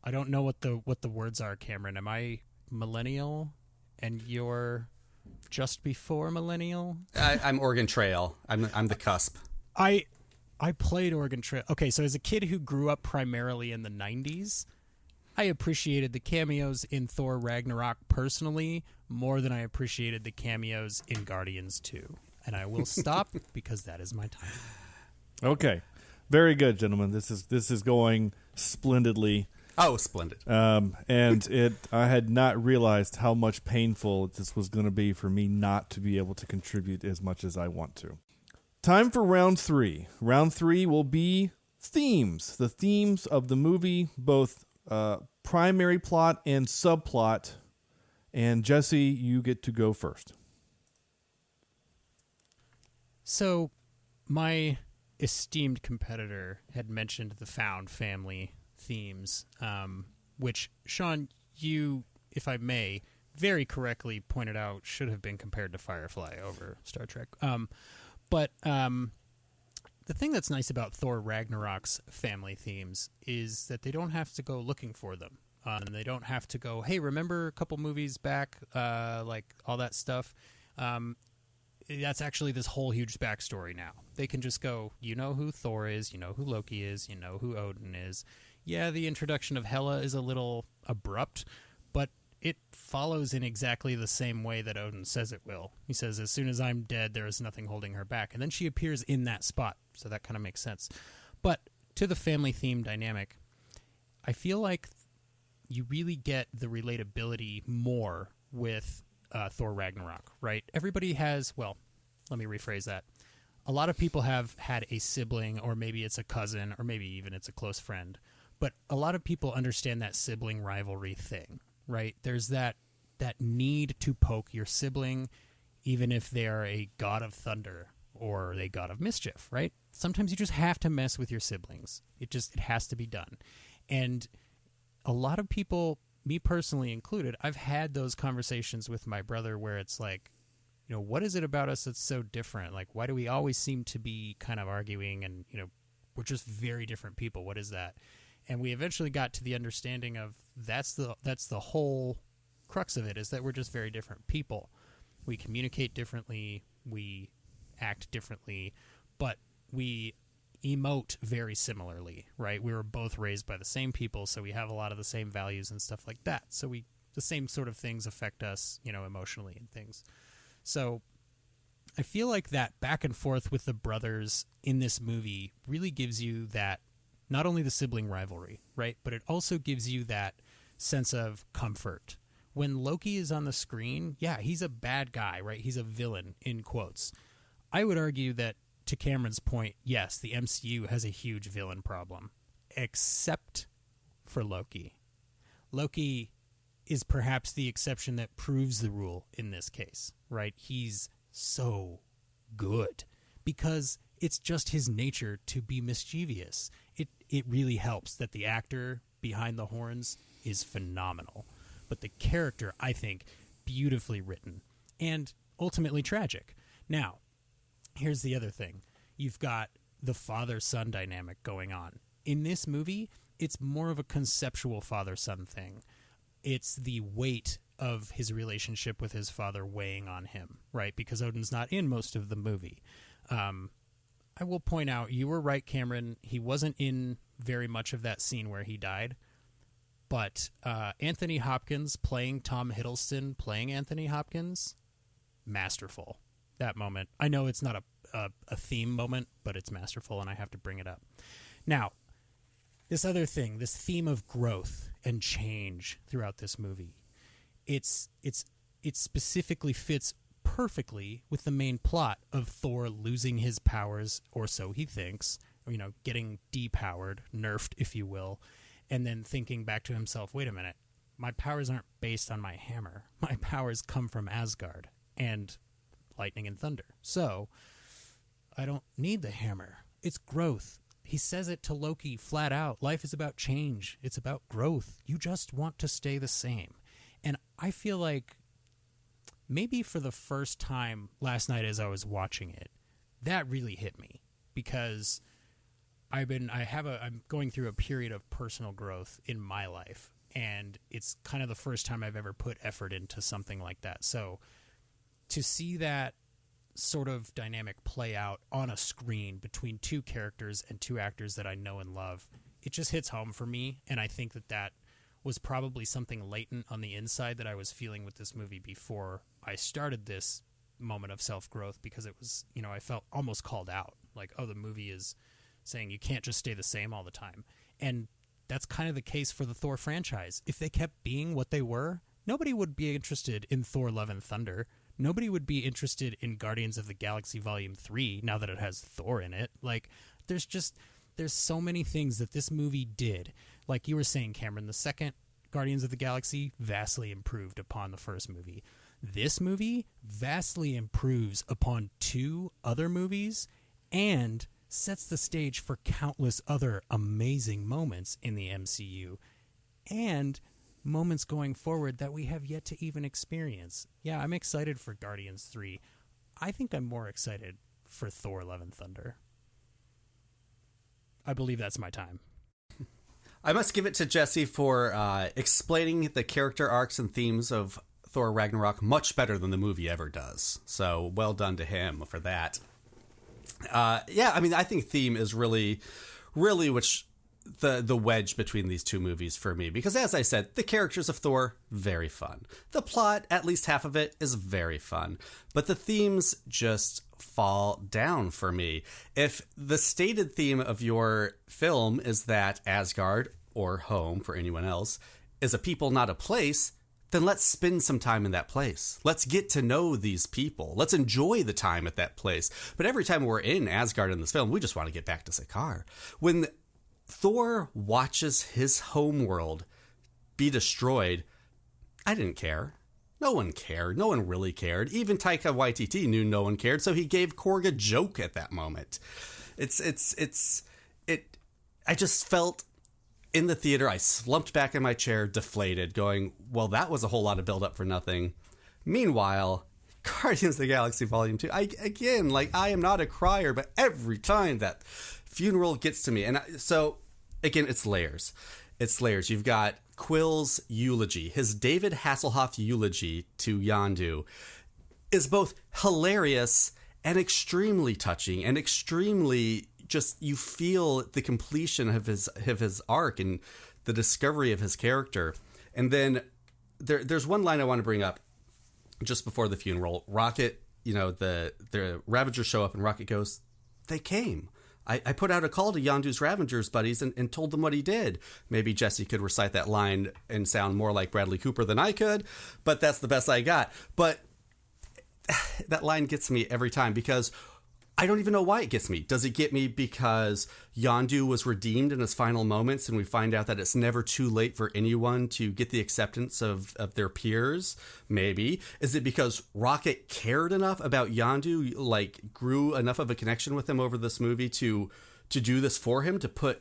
I don't know what the words are, Cameron. Am I millennial and you're just before millennial? I'm Oregon Trail. I'm the cusp. I played Oregon Trail. Okay, so as a kid who grew up primarily in the 90s, I appreciated the cameos in Thor Ragnarok personally more than I appreciated the cameos in Guardians 2. And I will stop because that is my time. Okay. Very good, gentlemen. This is going splendidly. Oh, splendid. And I had not realized how much painful this was going to be for me not to be able to contribute as much as I want to. Time for round 3. Round 3 will be themes. The themes of the movie, both primary plot and subplot. And Jesse, you get to go first. So, my esteemed competitor had mentioned the found family themes, which, Shawn, you, if I may, very correctly pointed out should have been compared to Firefly over Star Trek. But the thing that's nice about Thor Ragnarok's family themes is that they don't have to go looking for them. And they don't have to go, hey, remember a couple movies back, like all that stuff? That's actually this whole huge backstory now. They can just go, you know who Thor is, you know who Loki is, you know who Odin is. Yeah, the introduction of Hela is a little abrupt, but it follows in exactly the same way that Odin says it will. He says, as soon as I'm dead, there is nothing holding her back. And then she appears in that spot, so that kind of makes sense. But to the family theme dynamic, I feel like you really get the relatability more with Thor Ragnarok, right? Everybody has, well, let me rephrase that. A lot of people have had a sibling, or maybe it's a cousin, or maybe even it's a close friend. But a lot of people understand that sibling rivalry thing, right? There's that need to poke your sibling, even if they are a god of thunder or a god of mischief, right? Sometimes you just have to mess with your siblings. It has to be done. And a lot of people, me personally included, I've had those conversations with my brother where it's like, you know, what is it about us that's so different? Like, why do we always seem to be kind of arguing and, you know, we're just very different people. What is that? And we eventually got to the understanding of that's the whole crux of it, is that we're just very different people. We communicate differently, we act differently, but we emote very similarly, right? We were both raised by the same people, so we have a lot of the same values and stuff like that. So the same sort of things affect us, you know, emotionally and things. So I feel like that back and forth with the brothers in this movie really gives you that, not only the sibling rivalry, right, but it also gives you that sense of comfort. When Loki is on the screen, yeah, he's a bad guy, right? He's a villain, in quotes. I would argue that, to Cameron's point, yes, the MCU has a huge villain problem, except for Loki. Loki is perhaps the exception that proves the rule in this case, right? He's so good because it's just his nature to be mischievous. It really helps that the actor behind the horns is phenomenal. But the character, I think, beautifully written and ultimately tragic. Now, here's the other thing. You've got the father-son dynamic going on. In this movie, it's more of a conceptual father-son thing. It's the weight of his relationship with his father weighing on him, right? Because Odin's not in most of the movie. I will point out, you were right, Cameron. He wasn't in very much of that scene where he died. But Anthony Hopkins playing Tom Hiddleston, playing Anthony Hopkins, masterful. That moment. I know it's not a theme moment, but it's masterful, and I have to bring it up. Now, this other thing, this theme of growth and change throughout this movie, it specifically fits perfectly with the main plot of Thor losing his powers, or so he thinks, getting depowered, nerfed, if you will, and then thinking back to himself, wait a minute, my powers aren't based on my hammer. My powers come from Asgard and lightning and thunder. So I don't need the hammer. It's growth. He says it to Loki flat out. Life is about change. It's about growth. You just want to stay the same. And I feel like maybe for the first time last night as I was watching it, that really hit me, because I'm going through a period of personal growth in my life, and it's kind of the first time I've ever put effort into something like that. So to see that sort of dynamic play out on a screen between two characters and two actors that I know and love, it just hits home for me. And I think that was probably something latent on the inside that I was feeling with this movie before I started this moment of self-growth, because it was, I felt almost called out. Like, oh, the movie is saying you can't just stay the same all the time. And that's kind of the case for the Thor franchise. If they kept being what they were, nobody would be interested in Thor Love and Thunder. Nobody would be interested in Guardians of the Galaxy Volume 3 now that it has Thor in it. Like, there's so many things that this movie did. Like you were saying, Cameron, the second Guardians of the Galaxy vastly improved upon the first movie. This movie vastly improves upon two other movies and sets the stage for countless other amazing moments in the MCU and moments going forward that we have yet to even experience. Yeah, I'm excited for Guardians 3. I think I'm more excited for Thor Love and Thunder. I believe that's my time. I must give it to Jesse for explaining the character arcs and themes of Thor Ragnarok much better than the movie ever does. So well done to him for that. I think theme is really which the wedge between these two movies for me, because as I said, the characters of Thor, very fun. The plot, at least half of it, is very fun, but the themes just fall down for me. If the stated theme of your film is that Asgard, or home for anyone else, is a people, not a place, then let's spend some time in that place. Let's get to know these people. Let's enjoy the time at that place. But every time we're in Asgard in this film, we just want to get back to Sakaar. When Thor watches his homeworld be destroyed, I didn't care. No one cared. No one really cared. Even Taika Waititi knew no one cared, so he gave Korg a joke at that moment. I just felt in the theater, I slumped back in my chair, deflated, going, well, that was a whole lot of build-up for nothing. Meanwhile, Guardians of the Galaxy Volume 2, I am not a crier, but every time that funeral gets to me. And so, again, it's layers. It's layers. You've got Quill's eulogy, his David Hasselhoff eulogy to Yondu, is both hilarious and extremely touching and extremely just, you feel the completion of his arc and the discovery of his character. And then there's one line I want to bring up just before the funeral. Rocket, the Ravagers show up and Rocket goes, they came. I put out a call to Yondu's Ravagers buddies and told them what he did. Maybe Jesse could recite that line and sound more like Bradley Cooper than I could, but that's the best I got. But that line gets me every time, because I don't even know why it gets me. Does it get me because Yondu was redeemed in his final moments and we find out that it's never too late for anyone to get the acceptance of their peers? Maybe. Is it because Rocket cared enough about Yondu, grew enough of a connection with him over this movie to do this for him, to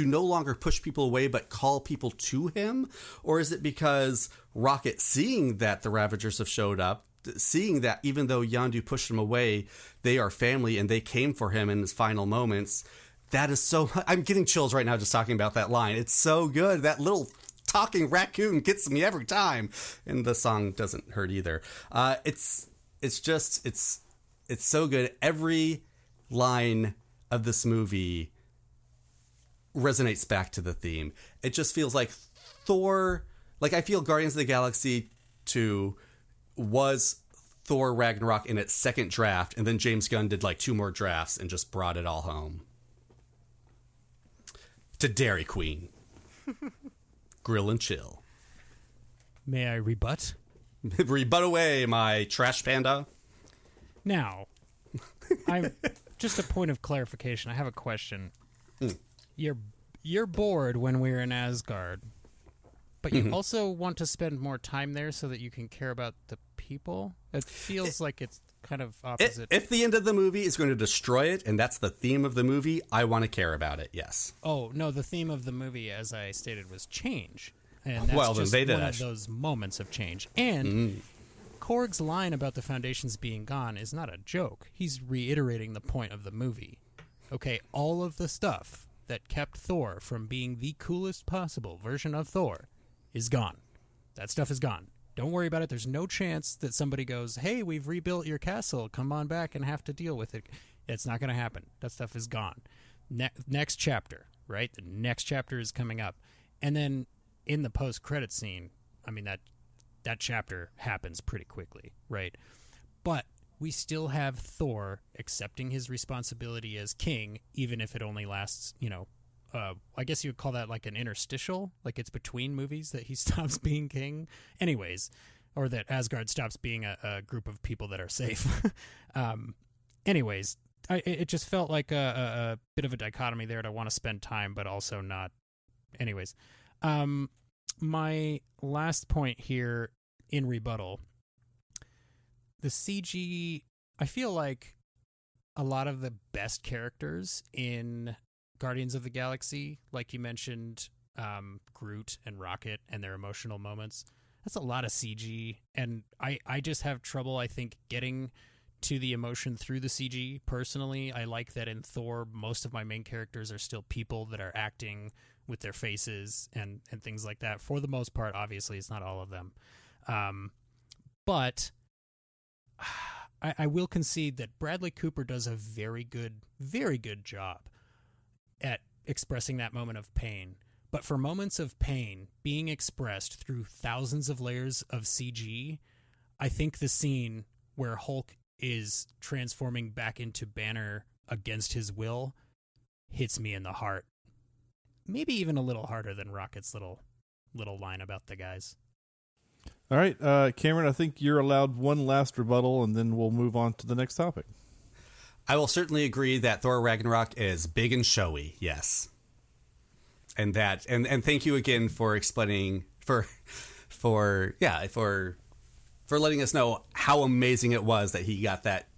no longer push people away but call people to him? Or is it because Rocket, seeing that the Ravagers have showed up, seeing that even though Yondu pushed him away, they are family and they came for him in his final moments? That is so... I'm getting chills right now just talking about that line. It's so good. That little talking raccoon gets me every time. And the song doesn't hurt either. It's so good. Every line of this movie resonates back to the theme. It just feels like Thor, like, I feel Guardians of the Galaxy 2 was Thor Ragnarok in its second draft, and then James Gunn did like 2 more drafts and just brought it all home to Dairy Queen. Grill and chill. May I rebut? Rebut away, my trash panda. Now, I'm just a point of clarification. I have a question. You're bored when we're in Asgard, but you also want to spend more time there so that you can care about the people? It feels like it's kind of opposite. If the end of the movie is going to destroy it, and that's the theme of the movie, I want to care about it, yes. Oh, no, the theme of the movie, as I stated, was change. And that's Well, then just they did one that. of those moments of change. And Korg's line about the Foundations being gone is not a joke. He's reiterating the point of the movie. Okay, all of the stuff that kept Thor from being the coolest possible version of Thor is gone. That stuff is gone. Don't worry about it. There's no chance that somebody goes, hey, we've rebuilt your castle. Come on back and have to deal with it. It's not going to happen. That stuff is gone. Next chapter, right? The next chapter is coming up. And then in the post-credit scene, I mean, that chapter happens pretty quickly, right? But we still have Thor accepting his responsibility as king, even if it only lasts, I guess you would call that like an interstitial, like it's between movies that he stops being king. Anyways, or that Asgard stops being a group of people that are safe. Anyways, it just felt like a bit of a dichotomy there to want to spend time, but also not. Anyways, my last point here in rebuttal, the CG, I feel like a lot of the best characters in Guardians of the Galaxy, like you mentioned, Groot and Rocket and their emotional moments, that's a lot of CG, and I just have trouble, I think, getting to the emotion through the CG. Personally, I like that in Thor, most of my main characters are still people that are acting with their faces and things like that. For the most part, obviously, it's not all of them. But I will concede that Bradley Cooper does a very good job at expressing that moment of pain. But for moments of pain being expressed through thousands of layers of CG, I think the scene where Hulk is transforming back into Banner against his will hits me in the heart. Maybe even a little harder than Rocket's little line about the guys. All right, Cameron, I think you're allowed one last rebuttal, and then we'll move on to the next topic. I will certainly agree that Thor Ragnarok is big and showy, yes. And thank you again for explaining for letting us know how amazing it was that he got that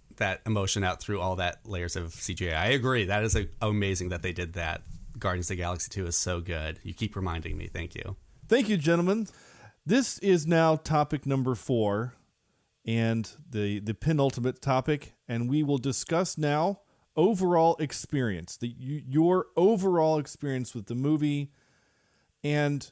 emotion out through all that layers of CGI. I agree. That is amazing that they did that. Guardians of the Galaxy 2 is so good. You keep reminding me. Thank you. Thank you, gentlemen. This is now topic number 4 and the penultimate topic, and we will discuss now overall experience, your overall experience with the movie. And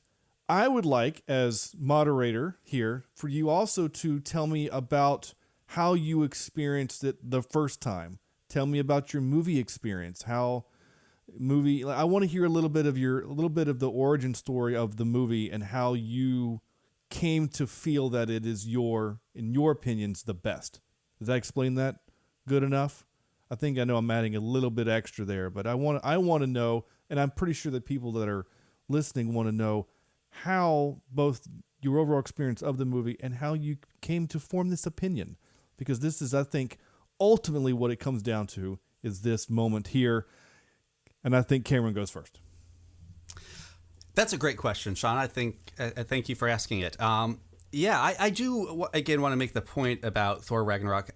I would like, as moderator here, for you also to tell me about how you experienced it the first time. Tell me about your movie experience. I want to hear a little bit of the origin story of the movie and how you came to feel that it is in your opinions, the best. Does that explain that good enough? I think I know I'm adding a little bit extra there, but I want to know, and I'm pretty sure that people that are listening want to know how both your overall experience of the movie and how you came to form this opinion, because this is, I think, ultimately what it comes down to is this moment here. And I think Cameron goes first. That's a great question, Shawn. I thank you for asking it. I do, again, want to make the point about Thor Ragnarok.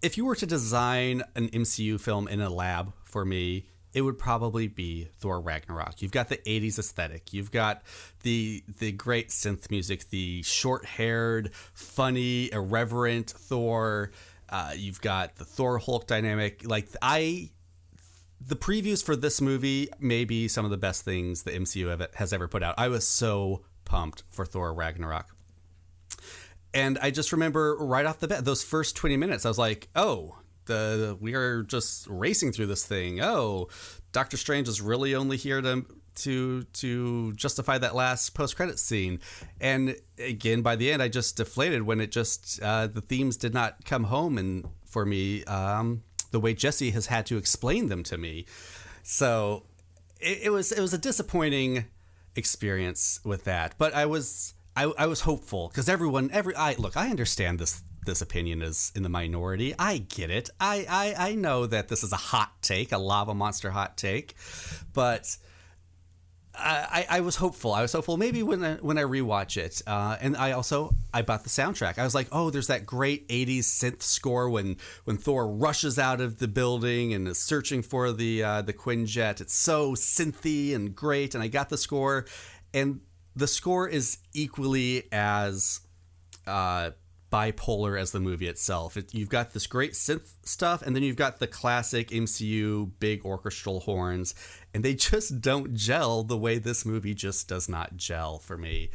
If you were to design an MCU film in a lab for me, it would probably be Thor Ragnarok. You've got the 80s aesthetic. You've got the great synth music, the short-haired, funny, irreverent Thor. You've got the Thor-Hulk dynamic. The previews for this movie may be some of the best things the MCU has ever put out. I was so pumped for Thor Ragnarok. And I just remember right off the bat, those first 20 minutes, I was like, oh, we are just racing through this thing. Oh, Doctor Strange is really only here to justify that last post-credit scene. And again, by the end, I just deflated when it just the themes did not come home and for me the way Jesse has had to explain them to me. So it was a disappointing experience with that. But I was hopeful because I understand this opinion is in the minority. I get it. I know that this is a hot take, a lava monster hot take, but I was hopeful. I was hopeful maybe when I rewatch it. And I bought the soundtrack. I was like, oh, there's that great 80s synth score when Thor rushes out of the building and is searching for the Quinjet. It's so synthy and great. And I got the score, and the score is equally as bipolar as the movie itself. You've got this great synth stuff, and then you've got the classic MCU big orchestral horns, and they just don't gel the way this movie just does not gel for me.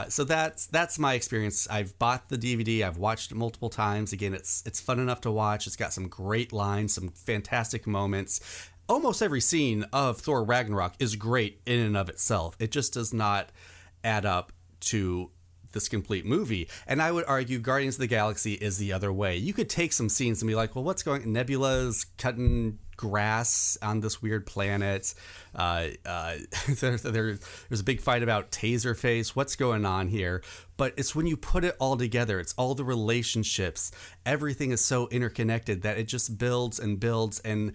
So that's my experience. I've bought the DVD. I've watched it multiple times. Again, it's fun enough to watch. It's got some great lines, some fantastic moments. Almost every scene of Thor Ragnarok is great in and of itself. It just does not add up to this complete movie. And I would argue Guardians of the Galaxy is the other way. You could take some scenes and be like, well, what's going on? Nebula's cutting grass on this weird planet. There's a big fight about Taserface. What's going on here? But it's when you put it all together, it's all the relationships. Everything is so interconnected that it just builds and builds. And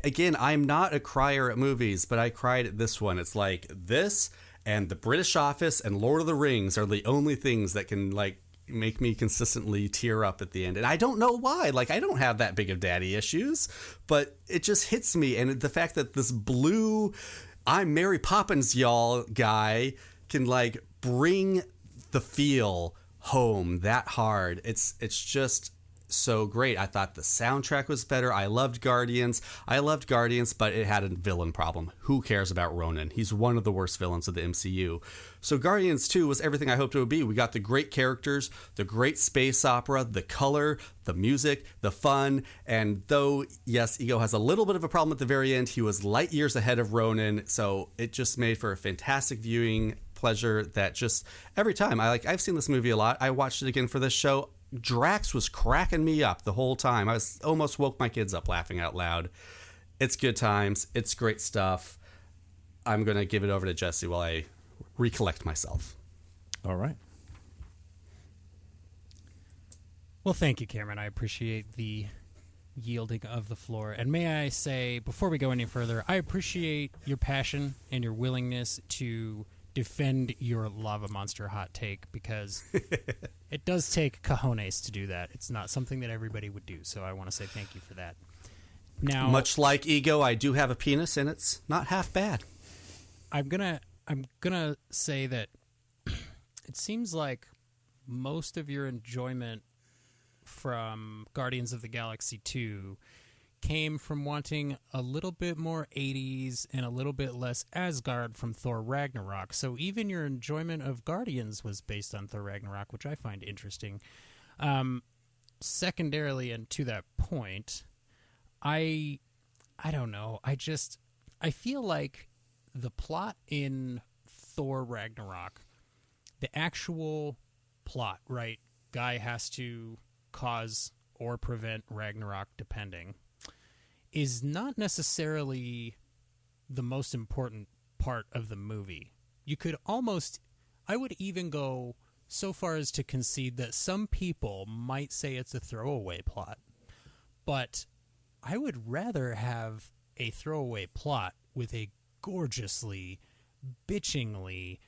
again, I'm not a crier at movies, but I cried at this one. It's like this and The British Office and Lord of the Rings are the only things that can make me consistently tear up at the end. And I don't know why. I don't have that big of daddy issues, but it just hits me. And the fact that this blue, I'm Mary Poppins, y'all guy can bring the feel home that hard. It's just so great. I thought the soundtrack was better. I loved Guardians, but it had a villain problem. Who cares about Ronan? He's one of the worst villains of the MCU. So Guardians 2 was everything I hoped it would be. We got the great characters, the great space opera, the color, the music, the fun, and though, yes, Ego has a little bit of a problem at the very end, he was light years ahead of Ronan, so it just made for a fantastic viewing pleasure that just every time, I've seen this movie a lot. I watched it again for this show. Drax was cracking me up the whole time. I was almost woke my kids up laughing out loud. It's good times. It's great stuff. I'm going to give it over to Jesse while I recollect myself. All right. Well, thank you, Cameron. I appreciate the yielding of the floor. And may I say, before we go any further, I appreciate your passion and your willingness to defend your lava monster hot take, because it does take cojones to do that. It's not something that everybody would do, so I want to say thank you for that. Now, much like Ego, I do have a penis, and it's not half bad. I'm gonna say that it seems like most of your enjoyment from Guardians of the Galaxy 2 came from wanting a little bit more 80s and a little bit less Asgard from Thor Ragnarok. So even your enjoyment of Guardians was based on Thor Ragnarok, which I find interesting. Secondarily, and to that point, I don't know. I feel like the plot in Thor Ragnarok, the actual plot, right? Guy has to cause or prevent Ragnarok, depending, is not necessarily the most important part of the movie. You could I would even go so far as to concede that some people might say it's a throwaway plot. But I would rather have a throwaway plot with a gorgeously, bitchingly,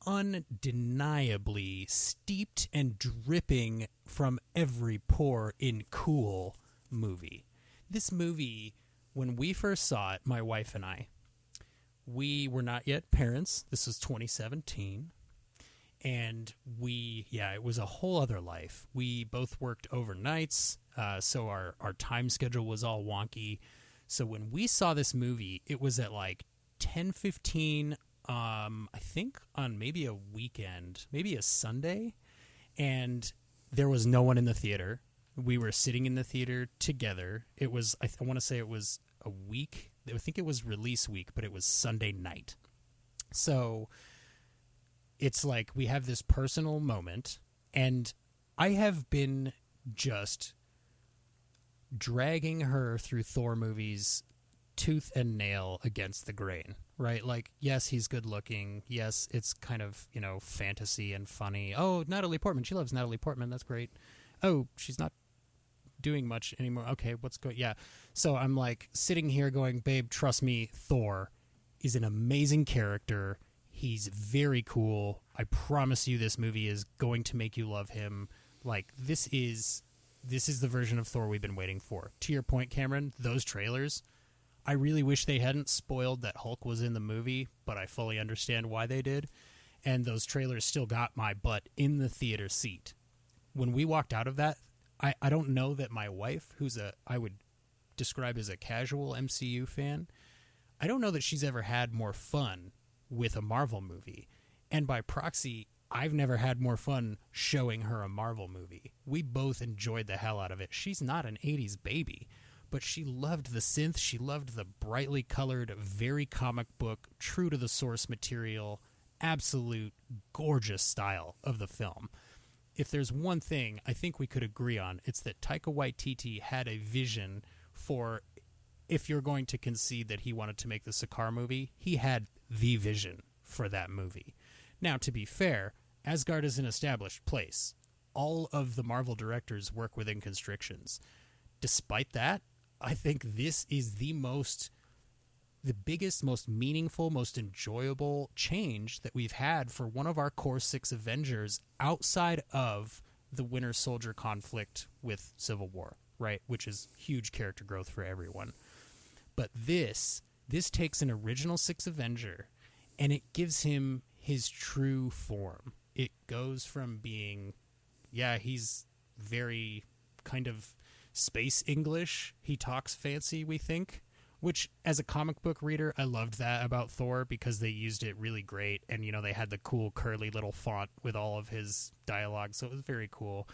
undeniably steeped and dripping from every pore in cool movie. This movie, when we first saw it, my wife and I, we were not yet parents. This was 2017. And it was a whole other life. We both worked overnights, so our time schedule was all wonky. So when we saw this movie, it was at 10:15, I think on maybe a weekend, maybe a Sunday, and there was no one in the theater. We were sitting in the theater together. It was, I want to say it was a week. I think it was release week, but it was Sunday night. So it's like we have this personal moment, and I have been just dragging her through Thor movies tooth and nail against the grain, right? Like, yes, he's good looking. Yes, it's kind of, fantasy and funny. Oh, Natalie Portman. She loves Natalie Portman. That's great. Oh, she's not doing much anymore. Okay, what's going? Yeah. So I'm like sitting here going, babe, trust me, Thor is an amazing character. He's very cool. I promise you this movie is going to make you love him. Like, this is the version of Thor we've been waiting for. To your point, Cameron, those trailers, I really wish they hadn't spoiled that Hulk was in the movie, but I fully understand why they did. And those trailers still got my butt in the theater seat. When we walked out of that, I don't know that my wife, who's I would describe as a casual MCU fan, I don't know that she's ever had more fun with a Marvel movie. And by proxy, I've never had more fun showing her a Marvel movie. We both enjoyed the hell out of it. She's not an 80s baby, but she loved the synth. She loved the brightly colored, very comic book, true to the source material, absolute gorgeous style of the film. If there's one thing I think we could agree on, it's that Taika Waititi had a vision for, if you're going to concede that he wanted to make the Sakaar movie, he had the vision for that movie. Now, to be fair, Asgard is an established place. All of the Marvel directors work within constrictions. Despite that, I think this is the biggest, most meaningful, most enjoyable change that we've had for one of our core 6 Avengers outside of the Winter Soldier conflict with Civil War, right? Which is huge character growth for everyone. But this takes an original 6 Avenger and it gives him his true form. It goes from being, he's very kind of space English. He talks fancy, we think, which as a comic book reader, I loved that about Thor because they used it really great. And, they had the cool curly little font with all of his dialogue. So it was very cool.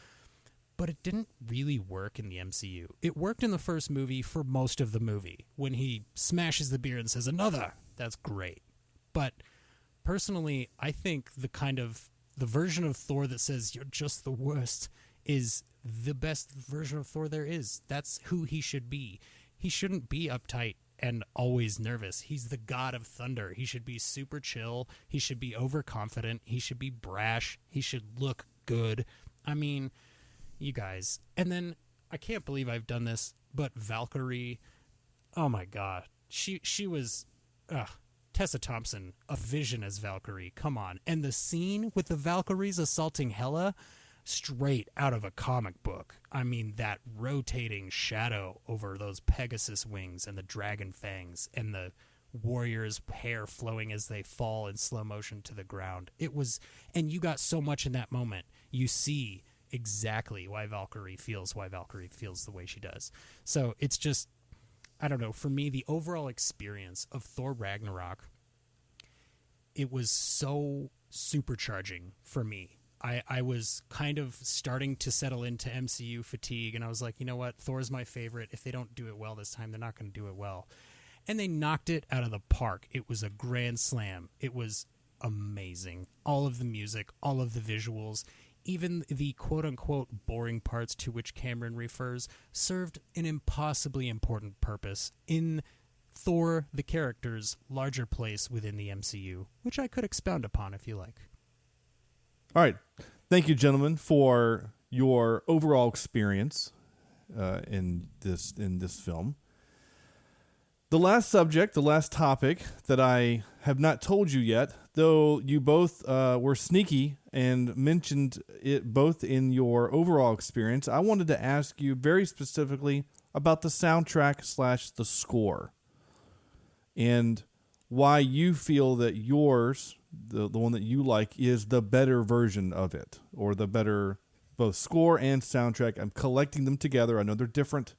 But it didn't really work in the MCU. It worked in the first movie for most of the movie. When he smashes the beer and says, "Another," that's great. But personally, I think the version of Thor that says, "You're just the worst," is the best version of Thor there is. That's who he should be. He shouldn't be uptight and always nervous. He's the god of thunder. He should be super chill. He should be overconfident. He should be brash. He should look good. I mean, you guys. And then, I can't believe I've done this, but Valkyrie, oh my god. She was, Tessa Thompson, a vision as Valkyrie. Come on. And the scene with the Valkyries assaulting Hela, straight out of a comic book. I mean, that rotating shadow over those Pegasus wings and the dragon fangs and the warriors' hair flowing as they fall in slow motion to the ground. It was, and you got so much in that moment. You see exactly why Valkyrie feels the way she does. So it's just, I don't know, for me, the overall experience of Thor Ragnarok, it was so supercharging for me. I was kind of starting to settle into MCU fatigue, and I was like, you know what? Thor's my favorite. If they don't do it well this time, they're not going to do it well. And they knocked it out of the park. It was a grand slam. It was amazing. All of the music, all of the visuals, even the quote-unquote boring parts to which Cameron refers, served an impossibly important purpose in Thor, the character's larger place within the MCU, which I could expound upon if you like. All right. Thank you, gentlemen, for your overall experience in this film. The last subject, the last topic that I have not told you yet, though you both were sneaky and mentioned it both in your overall experience, I wanted to ask you very specifically about the soundtrack / the score and why you feel that yours, the one that you like, is the better version of it, or the better both score and soundtrack. I'm collecting them together. I know they're different,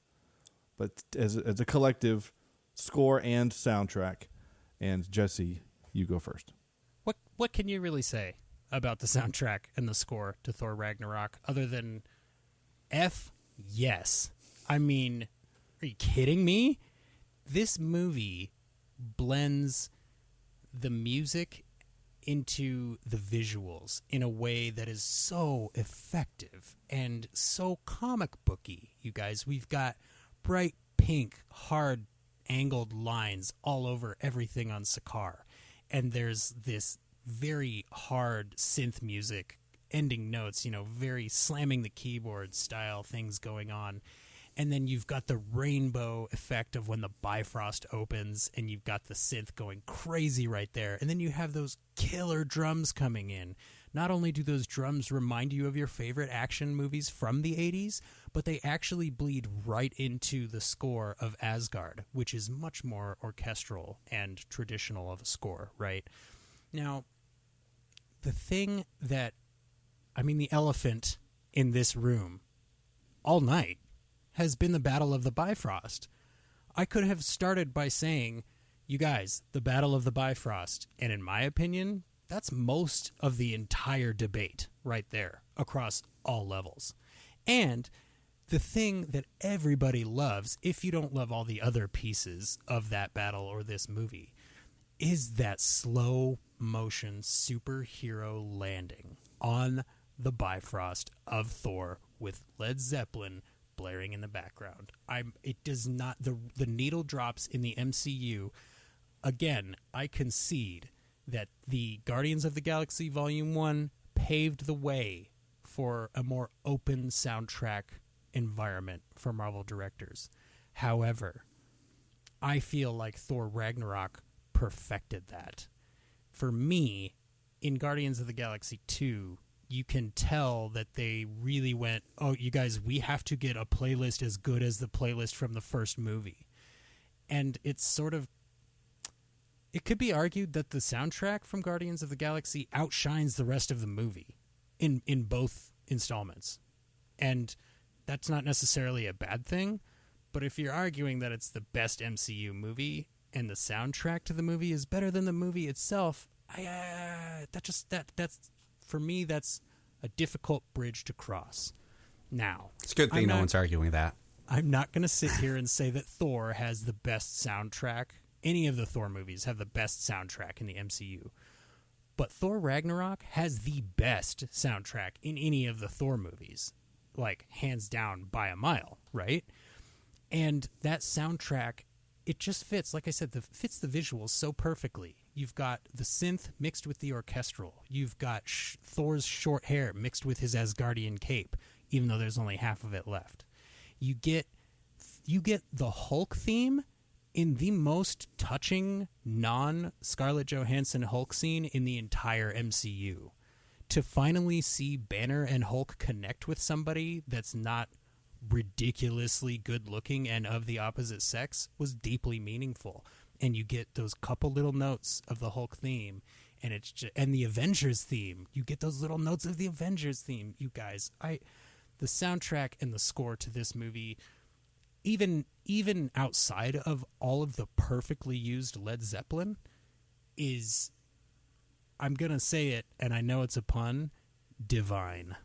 but as a collective, score and soundtrack. And Jesse, you go first. What can you really say about the soundtrack and the score to Thor Ragnarok other than F yes? I mean, are you kidding me? This movie blends the music into the visuals in a way that is so effective and so comic booky. You guys, we've got bright pink, hard angled lines all over everything on Sakaar, and there's this very hard synth music, ending notes, very slamming the keyboard style things going on. And then you've got the rainbow effect of when the Bifrost opens, and you've got the synth going crazy right there. And then you have those killer drums coming in. Not only do those drums remind you of your favorite action movies from the 80s, but they actually bleed right into the score of Asgard, which is much more orchestral and traditional of a score, right? Now, the elephant in this room all night has been the Battle of the Bifrost. I could have started by saying, you guys, the Battle of the Bifrost, and in my opinion, that's most of the entire debate right there across all levels. And the thing that everybody loves, if you don't love all the other pieces of that battle or this movie, is that slow motion superhero landing on the Bifrost of Thor with Led Zeppelin blaring in the background. It does not, the needle drops in the MCU. Again, I concede that the Guardians of the Galaxy Volume 1 paved the way for a more open soundtrack environment for Marvel directors. However, I feel like Thor Ragnarok perfected that. For me, in Guardians of the Galaxy 2, you can tell that they really went, oh, you guys, we have to get a playlist as good as the playlist from the first movie. And it's sort of, it could be argued that the soundtrack from Guardians of the Galaxy outshines the rest of the movie in both installments. And that's not necessarily a bad thing, but if you're arguing that it's the best MCU movie and the soundtrack to the movie is better than the movie itself, that's for me, that's a difficult bridge to cross. Now, it's a good thing no one's arguing that. I'm not going to sit here and say that Thor has the best soundtrack. Any of the Thor movies have the best soundtrack in the MCU. But Thor Ragnarok has the best soundtrack in any of the Thor movies. Like, hands down by a mile, right? And that soundtrack, it just fits, like I said, fits the visuals so perfectly. You've got the synth mixed with the orchestral. You've got Thor's short hair mixed with his Asgardian cape, even though there's only half of it left. You get the Hulk theme in the most touching non-Scarlett Johansson Hulk scene in the entire MCU. To finally see Banner and Hulk connect with somebody that's not ridiculously good-looking and of the opposite sex was deeply meaningful. And you get those couple little notes of the Hulk theme, and and the Avengers theme. You get those little notes of the Avengers theme. You guys, the soundtrack and the score to this movie, even outside of all of the perfectly used Led Zeppelin, is, I'm gonna say it, and I know it's a pun, divine.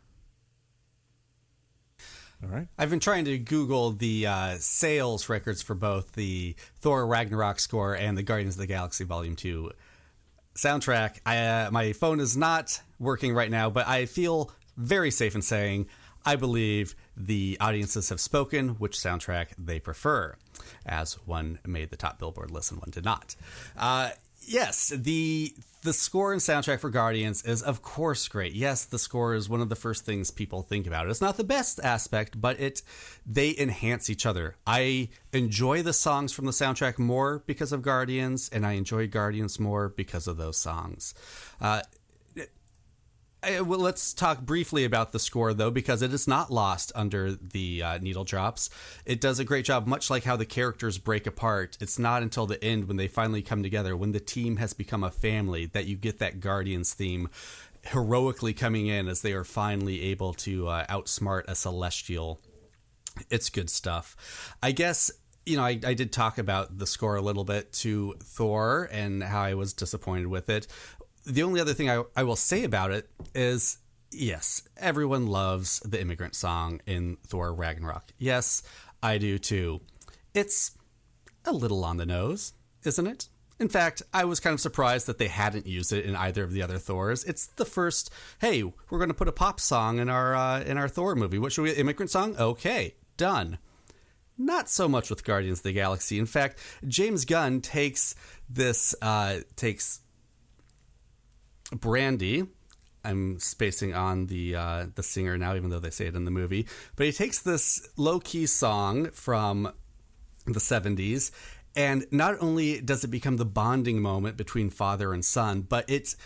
All right. I've been trying to Google the sales records for both the Thor Ragnarok score and the Guardians of the Galaxy Volume 2 soundtrack. My phone is not working right now, but I feel very safe in saying I believe the audiences have spoken which soundtrack they prefer, as one made the top Billboard list and one did not. Yes, the score and soundtrack for Guardians is, of course, great. Yes, the score is one of the first things people think about. It's not the best aspect, but they enhance each other. I enjoy the songs from the soundtrack more because of Guardians, and I enjoy Guardians more because of those songs. Well, let's talk briefly about the score, though, because it is not lost under the needle drops. It does a great job, much like how the characters break apart. It's not until the end when they finally come together, when the team has become a family, that you get that Guardians theme heroically coming in as they are finally able to outsmart a Celestial. It's good stuff. I guess, I did talk about the score a little bit to Thor and how I was disappointed with it. The only other thing I will say about it is, yes, everyone loves the immigrant song in Thor Ragnarok. Yes, I do too. It's a little on the nose, isn't it? In fact, I was kind of surprised that they hadn't used it in either of the other Thors. It's the first, hey, we're going to put a pop song in our Thor movie. What should we, immigrant song? Okay, done. Not so much with Guardians of the Galaxy. In fact, James Gunn takes Brandy. I'm spacing on the singer now, even though they say it in the movie. But he takes this low-key song from the 70s, and not only does it become the bonding moment between father and son, but it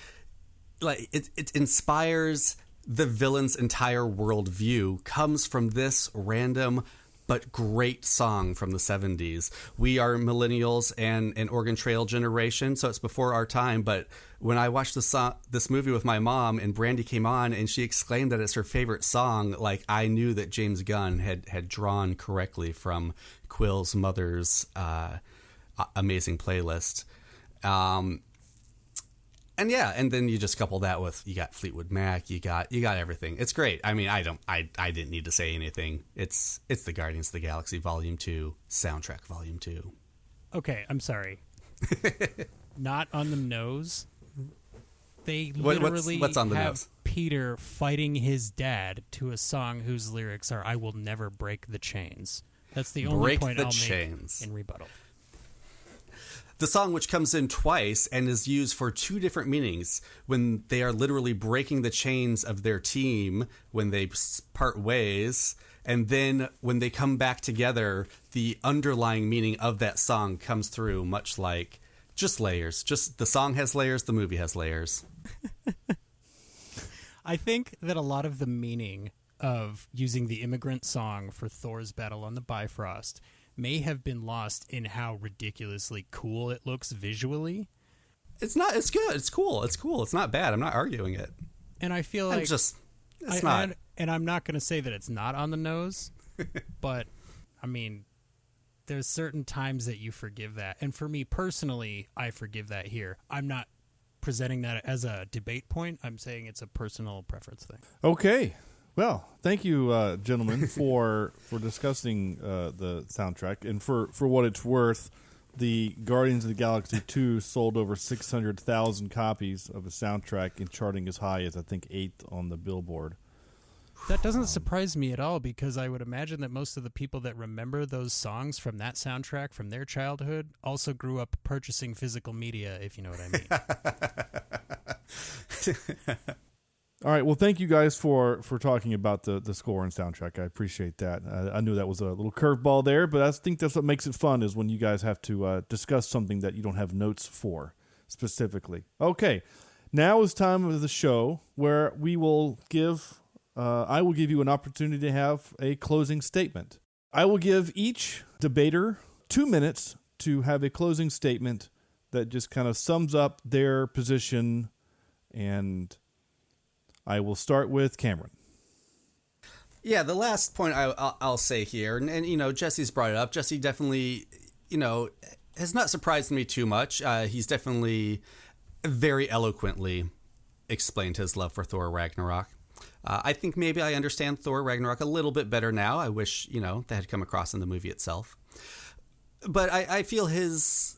inspires the villain's entire worldview, comes from this random but great song from the 70s. We are millennials and an Oregon Trail generation, so it's before our time. But when I watched this movie with my mom and Brandy came on and she exclaimed that it's her favorite song, like, I knew that James Gunn had drawn correctly from Quill's mother's amazing playlist. And yeah, and then you just couple that with, you got Fleetwood Mac, you got everything. It's great. I mean, I didn't need to say anything. It's the Guardians of the Galaxy Volume 2 soundtrack Volume 2. Okay, I'm sorry. Not on the nose. They literally what's on the have nose? Peter fighting his dad to a song whose lyrics are "I will never break the chains." That's the only point I'll make in rebuttal. The song, which comes in twice and is used for two different meanings, when they are literally breaking the chains of their team when they part ways, and then when they come back together, the underlying meaning of that song comes through, much like just layers. Just the song has layers, the movie has layers. I think that a lot of the meaning of using the immigrant song for Thor's battle on the Bifrost may have been lost in how ridiculously cool it looks visually. It's good. It's cool. It's not bad. I'm not arguing it. And I feel like and I'm not going to say that it's not on the nose, but I mean, there's certain times that you forgive that. And for me personally, I forgive that here. I'm not presenting that as a debate point. I'm saying it's a personal preference thing. Okay. Well, thank you, gentlemen, for discussing the soundtrack. And for what it's worth, the Guardians of the Galaxy 2 sold over 600,000 copies of a soundtrack and charting as high as, I think, 8th on the Billboard. That doesn't surprise me at all, because I would imagine that most of the people that remember those songs from that soundtrack from their childhood also grew up purchasing physical media, if you know what I mean. All right. Well, thank you guys for talking about the score and soundtrack. I appreciate that. I knew that was a little curveball there, but I think that's what makes it fun, is when you guys have to discuss something that you don't have notes for specifically. Okay. Now is time of the show where we will give... I will give you an opportunity to have a closing statement. I will give each debater 2 minutes to have a closing statement that just kind of sums up their position, and I will start with Cameron. Yeah, the last point I'll say here, and you know, Jesse's brought it up. Jesse definitely, you know, has not surprised me too much. He's definitely very eloquently explained his love for Thor Ragnarok. I think maybe I understand Thor Ragnarok a little bit better now. I wish, you know, that had come across in the movie itself. But I feel his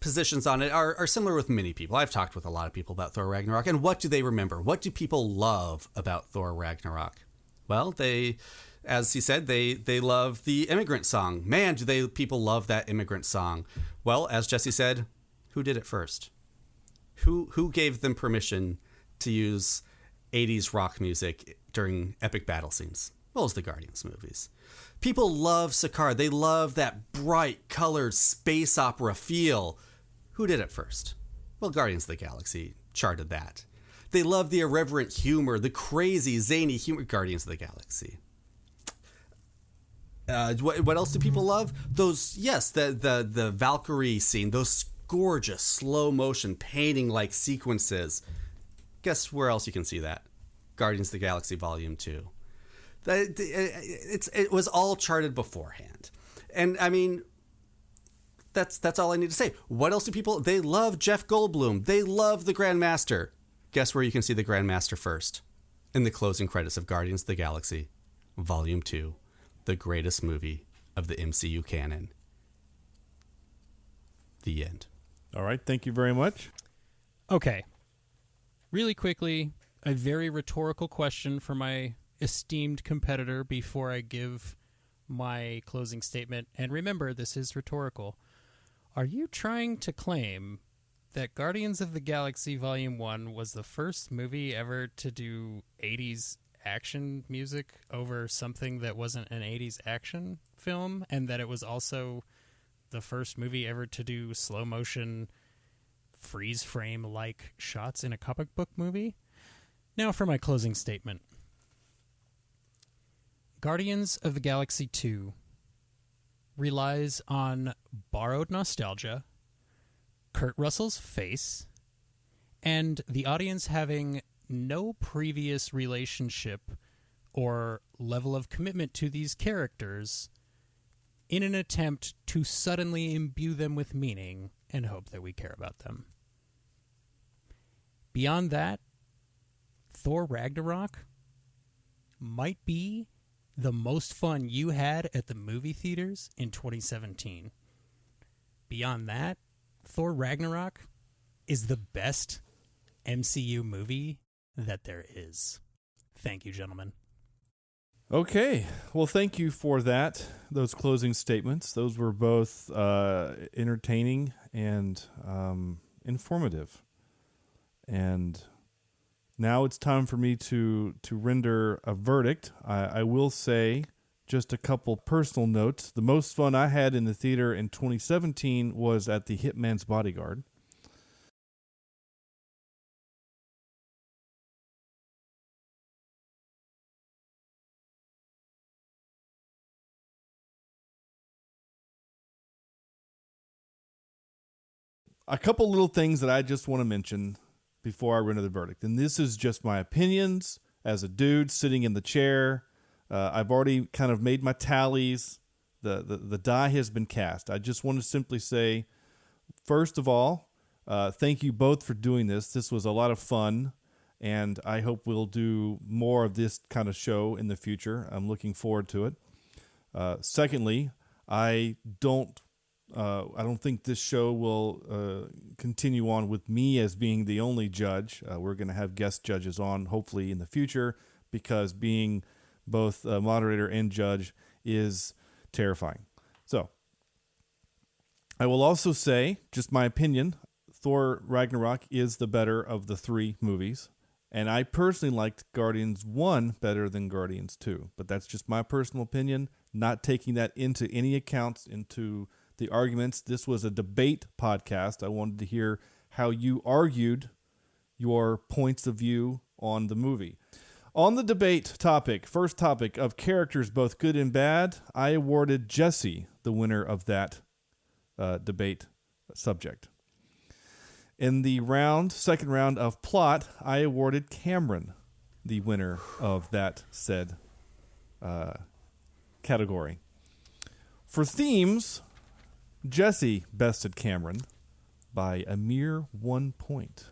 positions on it are similar with many people. I've talked with a lot of people about Thor Ragnarok, and what do they remember? What do people love about Thor Ragnarok? Well, as he said, they love the immigrant song. Man, do people love that immigrant song. Well, as Jesse said, who did it first? Who gave them permission to use 80s rock music during epic battle scenes? Well, it's the Guardians movies. People love Sakaar. They love that bright, colored space opera feel. Who did it first? Well, Guardians of the Galaxy charted that. They love the irreverent humor, the crazy, zany humor. Guardians of the Galaxy. What else do people love? The Valkyrie scene, those gorgeous slow motion painting-like sequences. Guess where else you can see that? Guardians of the Galaxy Volume 2. It was all charted beforehand. And, I mean, that's all I need to say. What else do people... They love Jeff Goldblum. They love the Grandmaster. Guess where you can see the Grandmaster first? In the closing credits of Guardians of the Galaxy Volume 2. The greatest movie of the MCU canon. The end. All right. Thank you very much. Okay. Really quickly, a very rhetorical question for my esteemed competitor before I give my closing statement. And remember, this is rhetorical. Are you trying to claim that Guardians of the Galaxy Volume 1 was the first movie ever to do 80s action music over something that wasn't an 80s action film, and that it was also the first movie ever to do slow motion freeze frame like shots in a comic book movie? Now for my closing statement. Guardians of the Galaxy 2 relies on borrowed nostalgia, Kurt Russell's face, and the audience having no previous relationship or level of commitment to these characters in an attempt to suddenly imbue them with meaning and hope that we care about them. Beyond that, Thor Ragnarok might be the most fun you had at the movie theaters in 2017. Beyond that, Thor Ragnarok is the best MCU movie that there is. Thank you, gentlemen. Okay. Well, thank you for that. Those closing statements. Those were both entertaining and informative. And now it's time for me to render a verdict. I will say just a couple personal notes. The most fun I had in the theater in 2017 was at The Hitman's Bodyguard. A couple little things that I just want to mention before I render the verdict. And this is just my opinions as a dude sitting in the chair. I've already kind of made my tallies. The die has been cast. I just want to simply say, first of all, thank you both for doing this. This was a lot of fun, and I hope we'll do more of this kind of show in the future. I'm looking forward to it. Secondly, I don't think this show will continue on with me as being the only judge. We're going to have guest judges on, hopefully, in the future, because being both moderator and judge is terrifying. So, I will also say, just my opinion, Thor Ragnarok is the better of the three movies. And I personally liked Guardians 1 better than Guardians 2. But that's just my personal opinion, not taking that into any accounts into the arguments. This was a debate podcast. I wanted to hear how you argued your points of view on the movie. On the debate topic, first topic of characters both good and bad, I awarded Jesse the winner of that debate subject. In the second round of plot, I awarded Cameron the winner of that said category. For themes, Jesse bested Cameron by a mere 1 point.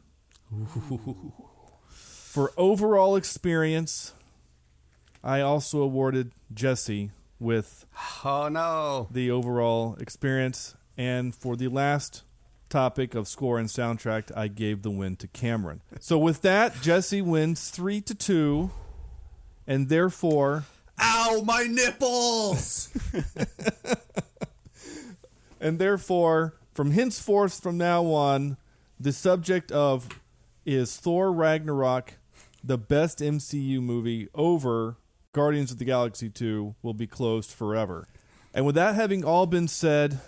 Ooh. For overall experience, I also awarded Jesse with the overall experience. And for the last topic of score and soundtrack, I gave the win to Cameron. So with that, Jesse wins 3-2, and therefore... Ow, my nipples! And therefore, from henceforth, from now on, the subject of is Thor Ragnarok the best MCU movie over Guardians of the Galaxy 2 will be closed forever. And with that having all been said,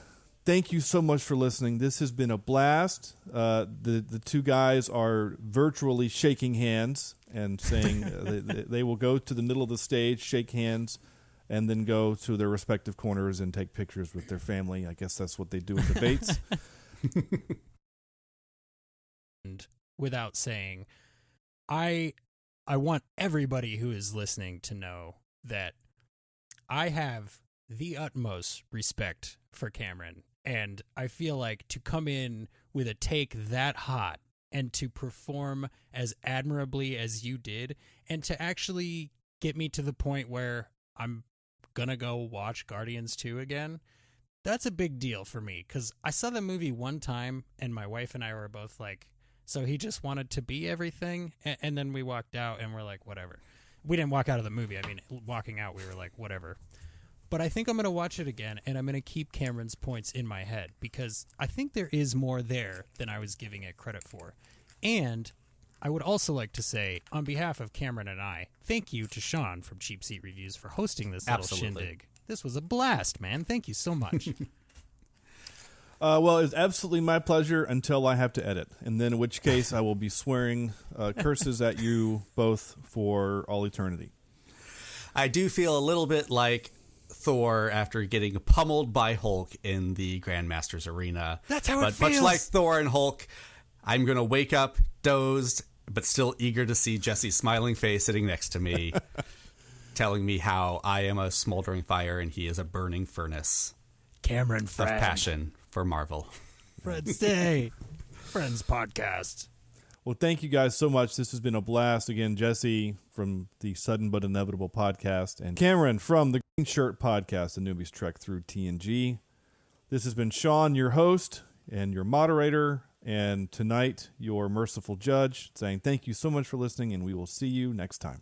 thank you so much for listening. This has been a blast. The two guys are virtually shaking hands and saying they will go to the middle of the stage, shake hands, and then go to their respective corners and take pictures with their family. I guess that's what they do in debates. And without saying, I want everybody who is listening to know that I have the utmost respect for Cameron. And I feel like to come in with a take that hot and to perform as admirably as you did, and to actually get me to the point where I'm going to go watch Guardians 2 again, That's a big deal for me because I saw the movie one time and my wife and I were both like, so he just wanted to be everything. And then we walked out and we're like, whatever. We didn't walk out of the movie. I mean, walking out, we were like, whatever. But I think I'm going to watch it again and I'm going to keep Cameron's points in my head because I think there is more there than I was giving it credit for. And I would also like to say, on behalf of Cameron and I, thank you to Shawn from Cheapseat Reviews for hosting this little shindig. This was a blast, man. Thank you so much. Well, it's absolutely my pleasure until I have to edit, and then in which case I will be swearing curses at you both for all eternity. I do feel a little bit like Thor after getting pummeled by Hulk in the Grandmaster's arena. That's how it feels. But much like Thor and Hulk, I'm going to wake up dozed, but still eager to see Jesse's smiling face sitting next to me, telling me how I am a smoldering fire and he is a burning furnace. Cameron, Of friend. passion for Marvel. Friends Day. Friends Podcast. Well, thank you guys so much. This has been a blast. Again, Jesse from the Sudden But Inevitable podcast and Cameron from the Green Shirt podcast, the Newbies Trek Through TNG. This has been Shawn, your host and your moderator, and tonight your merciful judge, saying thank you so much for listening, and we will see you next time.